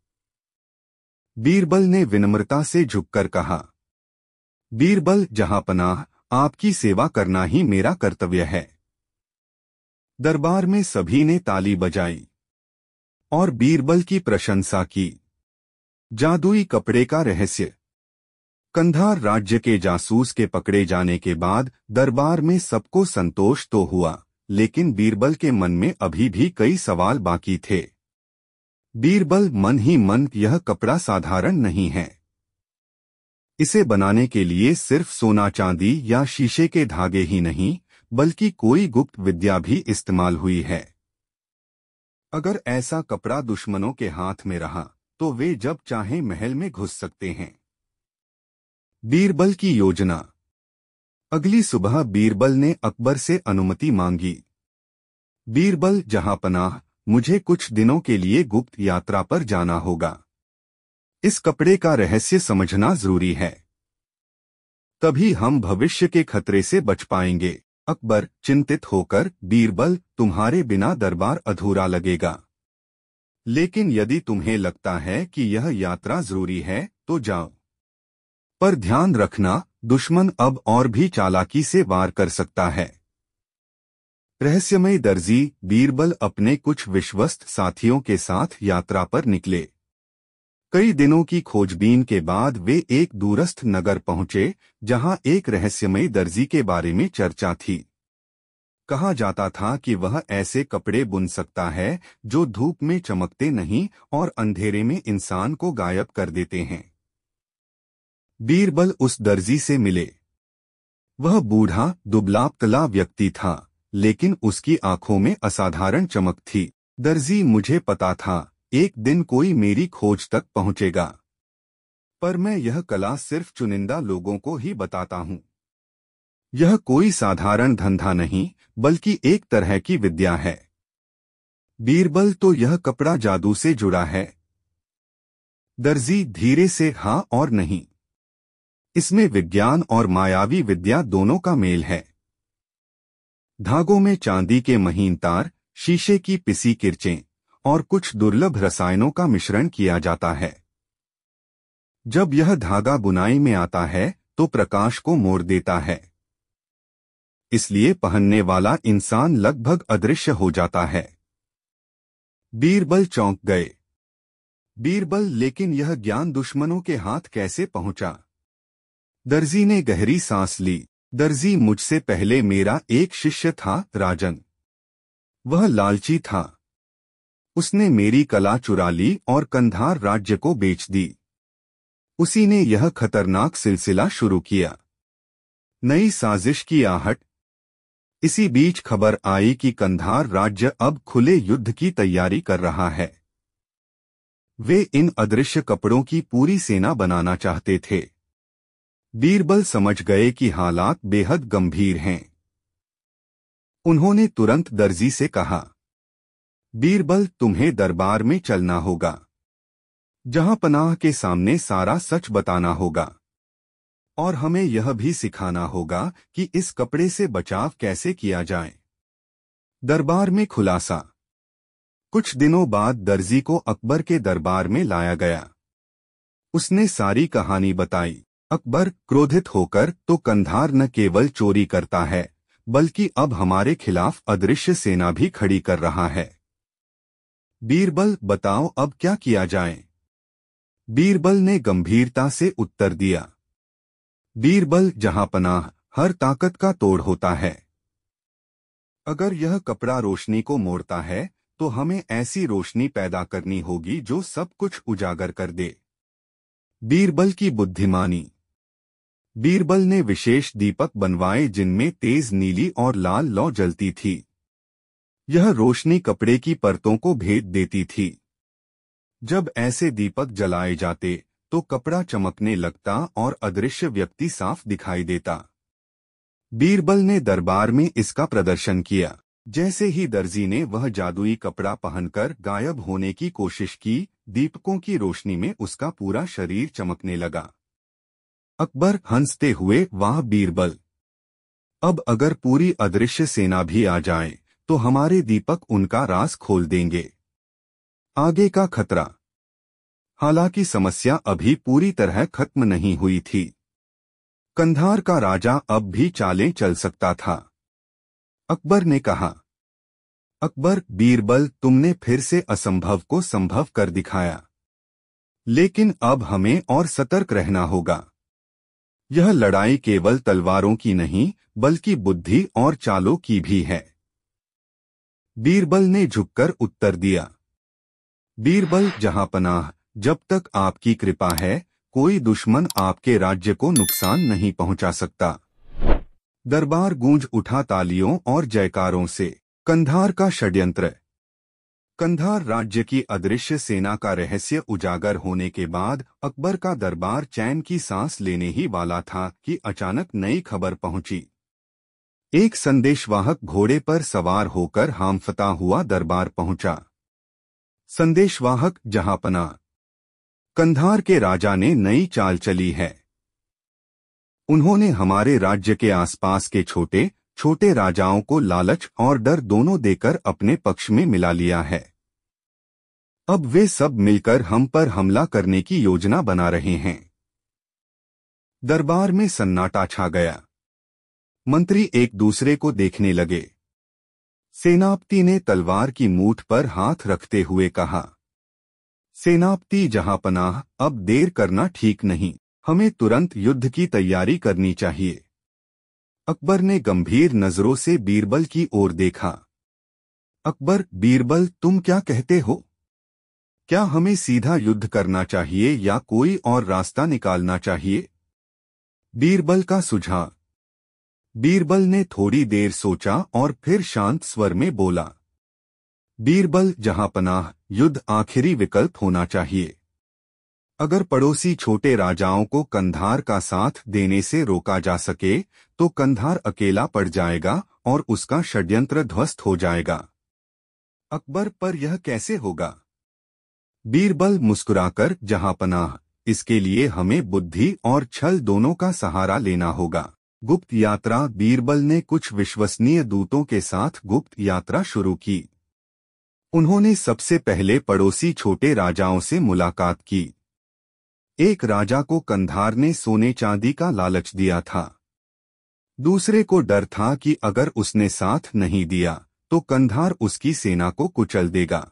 बीरबल ने विनम्रता से झुककर कहा, बीरबल जहांपनाह, आपकी सेवा करना ही मेरा कर्तव्य है। दरबार में सभी ने ताली बजाई और बीरबल की प्रशंसा की। जादुई कपड़े का रहस्य। कंधार राज्य के जासूस के पकड़े जाने के बाद दरबार में सबको संतोष तो हुआ, लेकिन बीरबल के मन में अभी भी कई सवाल बाकी थे। बीरबल मन ही मन, यह कपड़ा साधारण नहीं है। इसे बनाने के लिए सिर्फ सोना चांदी या शीशे के धागे ही नहीं, बल्कि कोई गुप्त विद्या भी इस्तेमाल हुई है। अगर ऐसा कपड़ा दुश्मनों के हाथ में रहा, तो वे जब चाहें महल में घुस सकते हैं। बीरबल की योजना। अगली सुबह बीरबल ने अकबर से अनुमति मांगी। बीरबल जहांपनाह, मुझे कुछ दिनों के लिए गुप्त यात्रा पर जाना होगा। इस कपड़े का रहस्य समझना जरूरी है। तभी हम भविष्य के खतरे से बच पाएंगे। अकबर चिंतित होकर, बीरबल, तुम्हारे बिना दरबार अधूरा लगेगा। लेकिन यदि तुम्हें लगता है कि यह यात्रा जरूरी है, तो जाओ। पर ध्यान रखना, दुश्मन अब और भी चालाकी से वार कर सकता है। रहस्यमय दर्जी। बीरबल अपने कुछ विश्वस्त साथियों के साथ यात्रा पर निकले। कई दिनों की खोजबीन के बाद वे एक दूरस्थ नगर पहुंचे, जहां एक रहस्यमयी दर्जी के बारे में चर्चा थी। कहा जाता था कि वह ऐसे कपड़े बुन सकता है जो धूप में चमकते नहीं और अंधेरे में इंसान को गायब कर देते हैं। बीरबल उस दर्जी से मिले। वह बूढ़ा दुबला पतला व्यक्ति था, लेकिन उसकी आंखों में असाधारण चमक थी। दर्जी, मुझे पता था एक दिन कोई मेरी खोज तक पहुंचेगा, पर मैं यह कला सिर्फ चुनिंदा लोगों को ही बताता हूं। यह कोई साधारण धंधा नहीं, बल्कि एक तरह की विद्या है। बीरबल, तो यह कपड़ा जादू से जुड़ा है? दर्जी धीरे से, हाँ और नहीं। इसमें विज्ञान और मायावी विद्या दोनों का मेल है। धागों में चांदी के महीन तार, शीशे की पिसी किरचें और कुछ दुर्लभ रसायनों का मिश्रण किया जाता है। जब यह धागा बुनाई में आता है, तो प्रकाश को मोड़ देता है। इसलिए पहनने वाला इंसान लगभग अदृश्य हो जाता है। बीरबल चौंक गए। बीरबल, लेकिन यह ज्ञान दुश्मनों के हाथ कैसे पहुंचा? दर्जी ने गहरी सांस ली। दर्जी, मुझसे पहले मेरा एक शिष्य था, राजन। वह लालची था। उसने मेरी कला चुरा ली और कंधार राज्य को बेच दी। उसी ने यह खतरनाक सिलसिला शुरू किया। नई साजिश की आहट। इसी बीच खबर आई कि कंधार राज्य अब खुले युद्ध की तैयारी कर रहा है। वे इन अदृश्य कपड़ों की पूरी सेना बनाना चाहते थे। बीरबल समझ गए कि हालात बेहद गंभीर हैं। उन्होंने तुरंत दर्जी से कहा, बीरबल, तुम्हें दरबार में चलना होगा। जहां पनाह के सामने सारा सच बताना होगा और हमें यह भी सिखाना होगा कि इस कपड़े से बचाव कैसे किया जाए। दरबार में खुलासा। कुछ दिनों बाद दर्जी को अकबर के दरबार में लाया गया। उसने सारी कहानी बताई। अकबर क्रोधित होकर, तो कंधार न केवल चोरी करता है बल्कि अब हमारे खिलाफ अदृश्य सेना भी खड़ी कर रहा है। बीरबल, बताओ अब क्या किया जाए। बीरबल ने गंभीरता से उत्तर दिया, बीरबल, जहां पनाह, हर ताकत का तोड़ होता है। अगर यह कपड़ा रोशनी को मोड़ता है तो हमें ऐसी रोशनी पैदा करनी होगी जो सब कुछ उजागर कर दे। बीरबल की बुद्धिमानी। बीरबल ने विशेष दीपक बनवाए जिनमें तेज नीली और लाल लौ जलती थी। यह रोशनी कपड़े की परतों को भेद देती थी। जब ऐसे दीपक जलाए जाते तो कपड़ा चमकने लगता और अदृश्य व्यक्ति साफ दिखाई देता। बीरबल ने दरबार में इसका प्रदर्शन किया। जैसे ही दर्जी ने वह जादुई कपड़ा पहनकर गायब होने की कोशिश की, दीपकों की रोशनी में उसका पूरा शरीर चमकने लगा। अकबर हंसते हुए, वाह बीरबल, अब अगर पूरी अदृश्य सेना भी आ जाए तो हमारे दीपक उनका राज खोल देंगे। आगे का खतरा। हालांकि समस्या अभी पूरी तरह खत्म नहीं हुई थी। कंधार का राजा अब भी चालें चल सकता था। अकबर ने कहा, अकबर, बीरबल, तुमने फिर से असंभव को संभव कर दिखाया। लेकिन अब हमें और सतर्क रहना होगा। यह लड़ाई केवल तलवारों की नहीं बल्कि बुद्धि और चालों की भी है। बीरबल ने झुककर उत्तर दिया, बीरबल, जहां पनाह, जब तक आपकी कृपा है कोई दुश्मन आपके राज्य को नुकसान नहीं पहुंचा सकता। दरबार गूंज उठा तालियों और जयकारों से। कंधार का षड्यंत्र। कंधार राज्य की अदृश्य सेना का रहस्य उजागर होने के बाद अकबर का दरबार चैन की सांस लेने ही वाला था कि अचानक नई खबर पहुंची। एक संदेशवाहक घोड़े पर सवार होकर हांफता हुआ दरबार पहुंचा। संदेशवाहक जहांपना, कंधार के राजा ने नई चाल चली है। उन्होंने हमारे राज्य के आसपास के छोटे छोटे राजाओं को लालच और डर दोनों देकर अपने पक्ष में मिला लिया है। अब वे सब मिलकर हम पर हमला करने की योजना बना रहे हैं। दरबार में सन्नाटा छा गया। मंत्री एक दूसरे को देखने लगे। सेनापति ने तलवार की मूठ पर हाथ रखते हुए कहा, सेनापति जहांपनाह, अब देर करना ठीक नहीं। हमें तुरंत युद्ध की तैयारी करनी चाहिए। अकबर ने गंभीर नजरों से बीरबल की ओर देखा। अकबर, बीरबल, तुम क्या कहते हो? क्या हमें सीधा युद्ध करना चाहिए या कोई और रास्ता निकालना चाहिए? बीरबल का सुझाव। बीरबल ने थोड़ी देर सोचा और फिर शांत स्वर में बोला, बीरबल, जहांपनाह, युद्ध आखिरी विकल्प होना चाहिए। अगर पड़ोसी छोटे राजाओं को कंधार का साथ देने से रोका जा सके तो कंधार अकेला पड़ जाएगा और उसका षड्यंत्र ध्वस्त हो जाएगा। अकबर, पर यह कैसे होगा? बीरबल मुस्कुराकर, जहांपनाह, इसके लिए हमें बुद्धि और छल दोनों का सहारा लेना होगा। गुप्त यात्रा। बीरबल ने कुछ विश्वसनीय दूतों के साथ गुप्त यात्रा शुरू की। उन्होंने सबसे पहले पड़ोसी छोटे राजाओं से मुलाकात की। एक राजा को कंधार ने सोने चांदी का लालच दिया था। दूसरे को डर था कि अगर उसने साथ नहीं दिया तो कंधार उसकी सेना को कुचल देगा।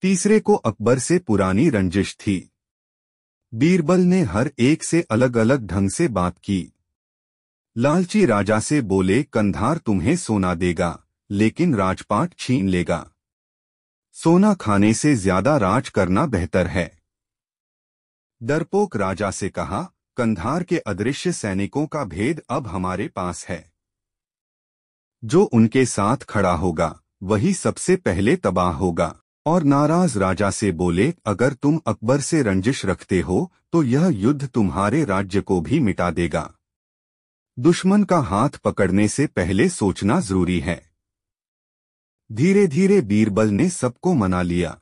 तीसरे को अकबर से पुरानी रंजिश थी। बीरबल ने हर एक से अलग अलग ढंग से बात की। लालची राजा से बोले, कंधार तुम्हें सोना देगा लेकिन राजपाट छीन लेगा। सोना खाने से ज्यादा राज करना बेहतर है। डरपोक राजा से कहा, कंधार के अदृश्य सैनिकों का भेद अब हमारे पास है। जो उनके साथ खड़ा होगा वही सबसे पहले तबाह होगा। और नाराज राजा से बोले, अगर तुम अकबर से रंजिश रखते हो तो यह युद्ध तुम्हारे राज्य को भी मिटा देगा। दुश्मन का हाथ पकड़ने से पहले सोचना जरूरी है। धीरे धीरे बीरबल ने सबको मना लिया।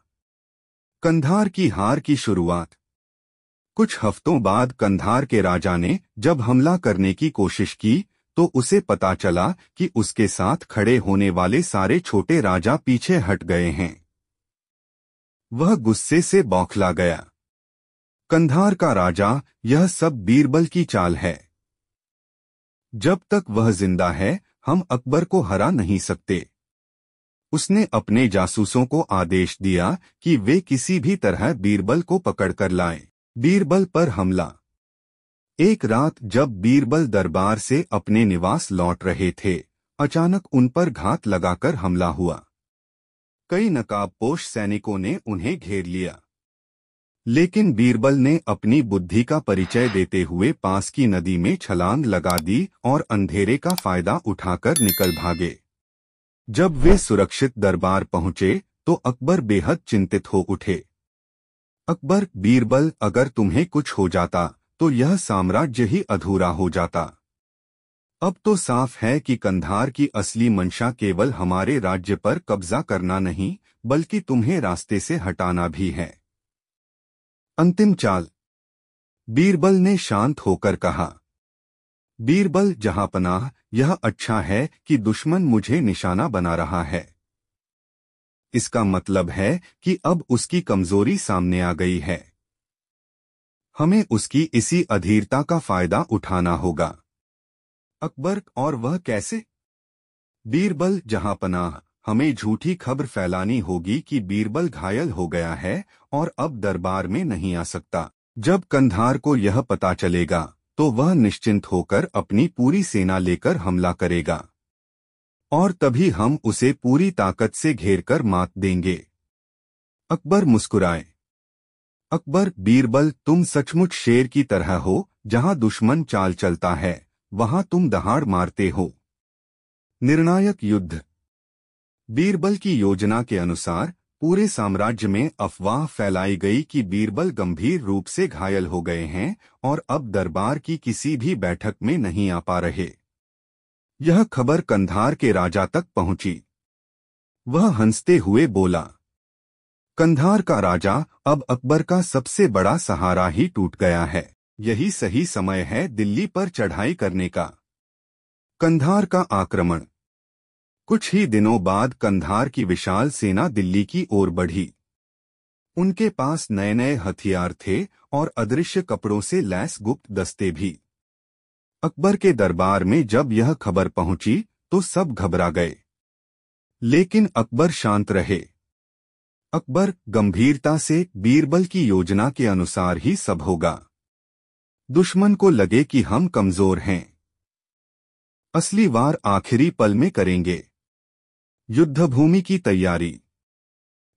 कंधार की हार की शुरुआत। कुछ हफ्तों बाद कंधार के राजा ने जब हमला करने की कोशिश की तो उसे पता चला कि उसके साथ खड़े होने वाले सारे छोटे राजा पीछे हट गए हैं। वह गुस्से से बौखला गया। कंधार का राजा, यह सब बीरबल की चाल है। जब तक वह जिंदा है हम अकबर को हरा नहीं सकते। उसने अपने जासूसों को आदेश दिया कि वे किसी भी तरह बीरबल को पकड़कर लाएं। बीरबल पर हमला। एक रात जब बीरबल दरबार से अपने निवास लौट रहे थे, अचानक उन पर घात लगाकर हमला हुआ। कई नकाबपोश सैनिकों ने उन्हें घेर लिया, लेकिन बीरबल ने अपनी बुद्धि का परिचय देते हुए पास की नदी में छलांग लगा दी और अंधेरे का फायदा उठाकर निकल भागे। जब वे सुरक्षित दरबार पहुंचे तो अकबर बेहद चिंतित हो उठे। अकबर, बीरबल, अगर तुम्हें कुछ हो जाता तो यह साम्राज्य ही अधूरा हो जाता। अब तो साफ है कि कंधार की असली मंशा केवल हमारे राज्य पर कब्जा करना नहीं बल्कि तुम्हें रास्ते से हटाना भी है। अंतिम चाल। बीरबल ने शांत होकर कहा। बीरबल जहांपनाह, यह अच्छा है कि दुश्मन मुझे निशाना बना रहा है। इसका मतलब है कि अब उसकी कमजोरी सामने आ गई है। हमें उसकी इसी अधीरता का फायदा उठाना होगा। अकबर, और वह कैसे? बीरबल जहांपनाह, हमें झूठी खबर फैलानी होगी कि बीरबल घायल हो गया है और अब दरबार में नहीं आ सकता। जब कंधार को यह पता चलेगा तो वह निश्चिंत होकर अपनी पूरी सेना लेकर हमला करेगा और तभी हम उसे पूरी ताकत से घेरकर मात देंगे। अकबर मुस्कुराए। अकबर, बीरबल, तुम सचमुच शेर की तरह हो। जहां दुश्मन चाल चलता है वहां तुम दहाड़ मारते हो। निर्णायक युद्ध। बीरबल की योजना के अनुसार पूरे साम्राज्य में अफवाह फैलाई गई कि बीरबल गंभीर रूप से घायल हो गए हैं और अब दरबार की किसी भी बैठक में नहीं आ पा रहे। यह खबर कंधार के राजा तक पहुंची। वह हंसते हुए बोला, कंधार का राजा, अब अकबर का सबसे बड़ा सहारा ही टूट गया है। यही सही समय है दिल्ली पर चढ़ाई करने का। कंधार का आक्रमण। कुछ ही दिनों बाद कंधार की विशाल सेना दिल्ली की ओर बढ़ी। उनके पास नए नए हथियार थे और अदृश्य कपड़ों से लैस गुप्त दस्ते भी। अकबर के दरबार में जब यह खबर पहुंची तो सब घबरा गए, लेकिन अकबर शांत रहे। अकबर गंभीरता से, बीरबल की योजना के अनुसार ही सब होगा। दुश्मन को लगे कि हम कमजोर हैं। असली वार आखिरी पल में करेंगे। युद्धभूमि की तैयारी।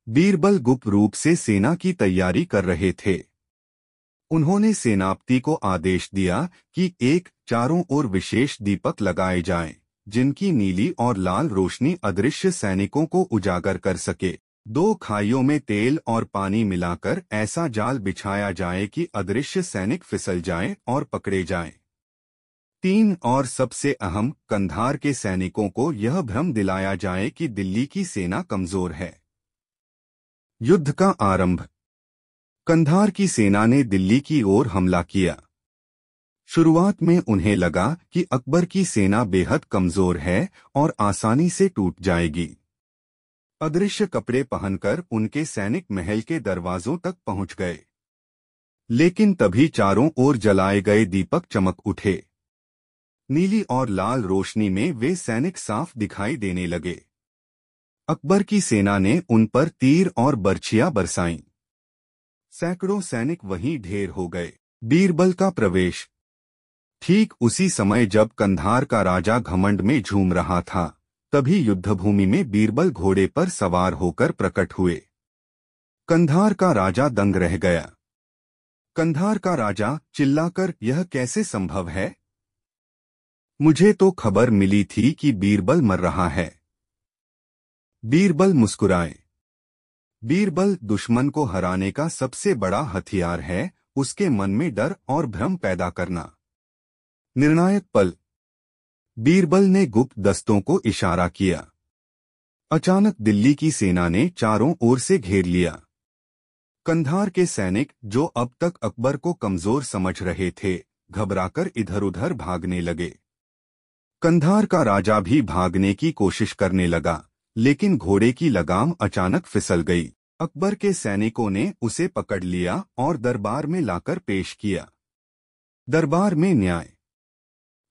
बीरबल गुप्त रूप से सेना की तैयारी कर रहे थे। उन्होंने सेनापति को आदेश दिया कि चारों ओर विशेष दीपक लगाए जाएं, जिनकी नीली और लाल रोशनी अदृश्य सैनिकों को उजागर कर सके। 2 खाइयों में तेल और पानी मिलाकर ऐसा जाल बिछाया जाए कि अदृश्य सैनिक फिसल जाएं और पकड़े जाएं। 3 और सबसे अहम, कंधार के सैनिकों को यह भ्रम दिलाया जाए कि दिल्ली की सेना कमजोर है। युद्ध का आरंभ। कंधार की सेना ने दिल्ली की ओर हमला किया। शुरुआत में उन्हें लगा कि अकबर की सेना बेहद कमजोर है और आसानी से टूट जाएगी। अदृश्य कपड़े पहनकर उनके सैनिक महल के दरवाजों तक पहुंच गए, लेकिन तभी चारों ओर जलाए गए दीपक चमक उठे। नीली और लाल रोशनी में वे सैनिक साफ दिखाई देने लगे। अकबर की सेना ने उन पर तीर और बर्छियां बरसाईं। सैकड़ों सैनिक वहीं ढेर हो गए। बीरबल का प्रवेश। ठीक उसी समय जब कंधार का राजा घमंड में झूम रहा था, तभी युद्धभूमि में बीरबल घोड़े पर सवार होकर प्रकट हुए। कंधार का राजा दंग रह गया। कंधार का राजा चिल्लाकर, यह कैसे संभव है? मुझे तो खबर मिली थी कि बीरबल मर रहा है। बीरबल मुस्कुराए। बीरबल दुश्मन को हराने का सबसे बड़ा हथियार है, उसके मन में डर और भ्रम पैदा करना। निर्णायक पल। बीरबल ने गुप्त दस्तों को इशारा किया। अचानक दिल्ली की सेना ने चारों ओर से घेर लिया। कंधार के सैनिक, जो अब तक अकबर को कमजोर समझ रहे थे, घबराकर इधर-उधर भागने लगे। कंधार का राजा भी भागने की कोशिश करने लगा, लेकिन घोड़े की लगाम अचानक फिसल गई। अकबर के सैनिकों ने उसे पकड़ लिया और दरबार में लाकर पेश किया। दरबार में न्याय।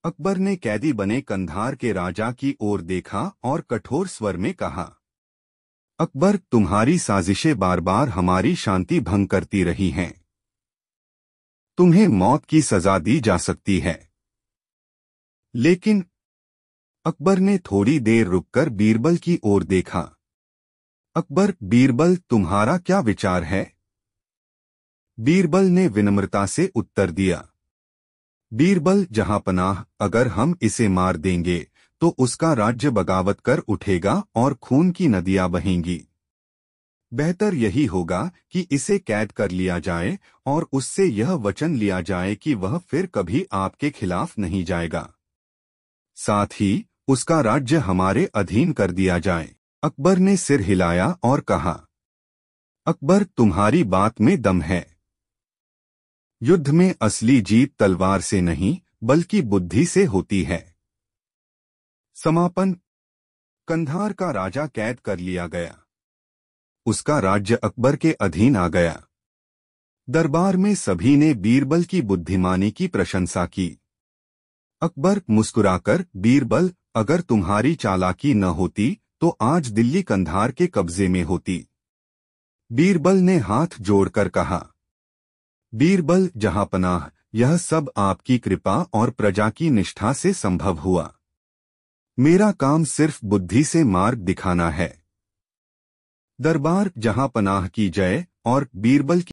अकबर ने कैदी बने कंधार के राजा की ओर देखा और कठोर स्वर में कहा, अकबर, तुम्हारी साजिशें बार बार हमारी शांति भंग करती रही हैं। तुम्हें मौत की सजा दी जा सकती है। लेकिन अकबर ने थोड़ी देर रुककर बीरबल की ओर देखा। अकबर, बीरबल, तुम्हारा क्या विचार है? बीरबल ने विनम्रता से उत्तर दिया। बीरबल जहांपनाह, अगर हम इसे मार देंगे तो उसका राज्य बगावत कर उठेगा और खून की नदियां बहेंगी। बेहतर यही होगा कि इसे कैद कर लिया जाए और उससे यह वचन लिया जाए कि वह फिर कभी आपके खिलाफ नहीं जाएगा। साथ ही उसका राज्य हमारे अधीन कर दिया जाए। अकबर ने सिर हिलाया और कहा, अकबर, तुम्हारी बात में दम है। युद्ध में असली जीत तलवार से नहीं, बल्कि बुद्धि से होती है। समापन। कंधार का राजा कैद कर लिया गया। उसका राज्य अकबर के अधीन आ गया। दरबार में सभी ने बीरबल की बुद्धिमानी की प्रशंसा की। अकबर मुस्कुराकर, बीरबल, अगर तुम्हारी चालाकी न होती तो आज दिल्ली कंधार के कब्जे में होती। बीरबल ने हाथ जोड़कर कहा, बीरबल जहांपनाह, यह सब आपकी कृपा और प्रजा की निष्ठा से संभव हुआ। मेरा काम सिर्फ बुद्धि से मार्ग दिखाना है। दरबार जहांपनाह की जय और बीरबल की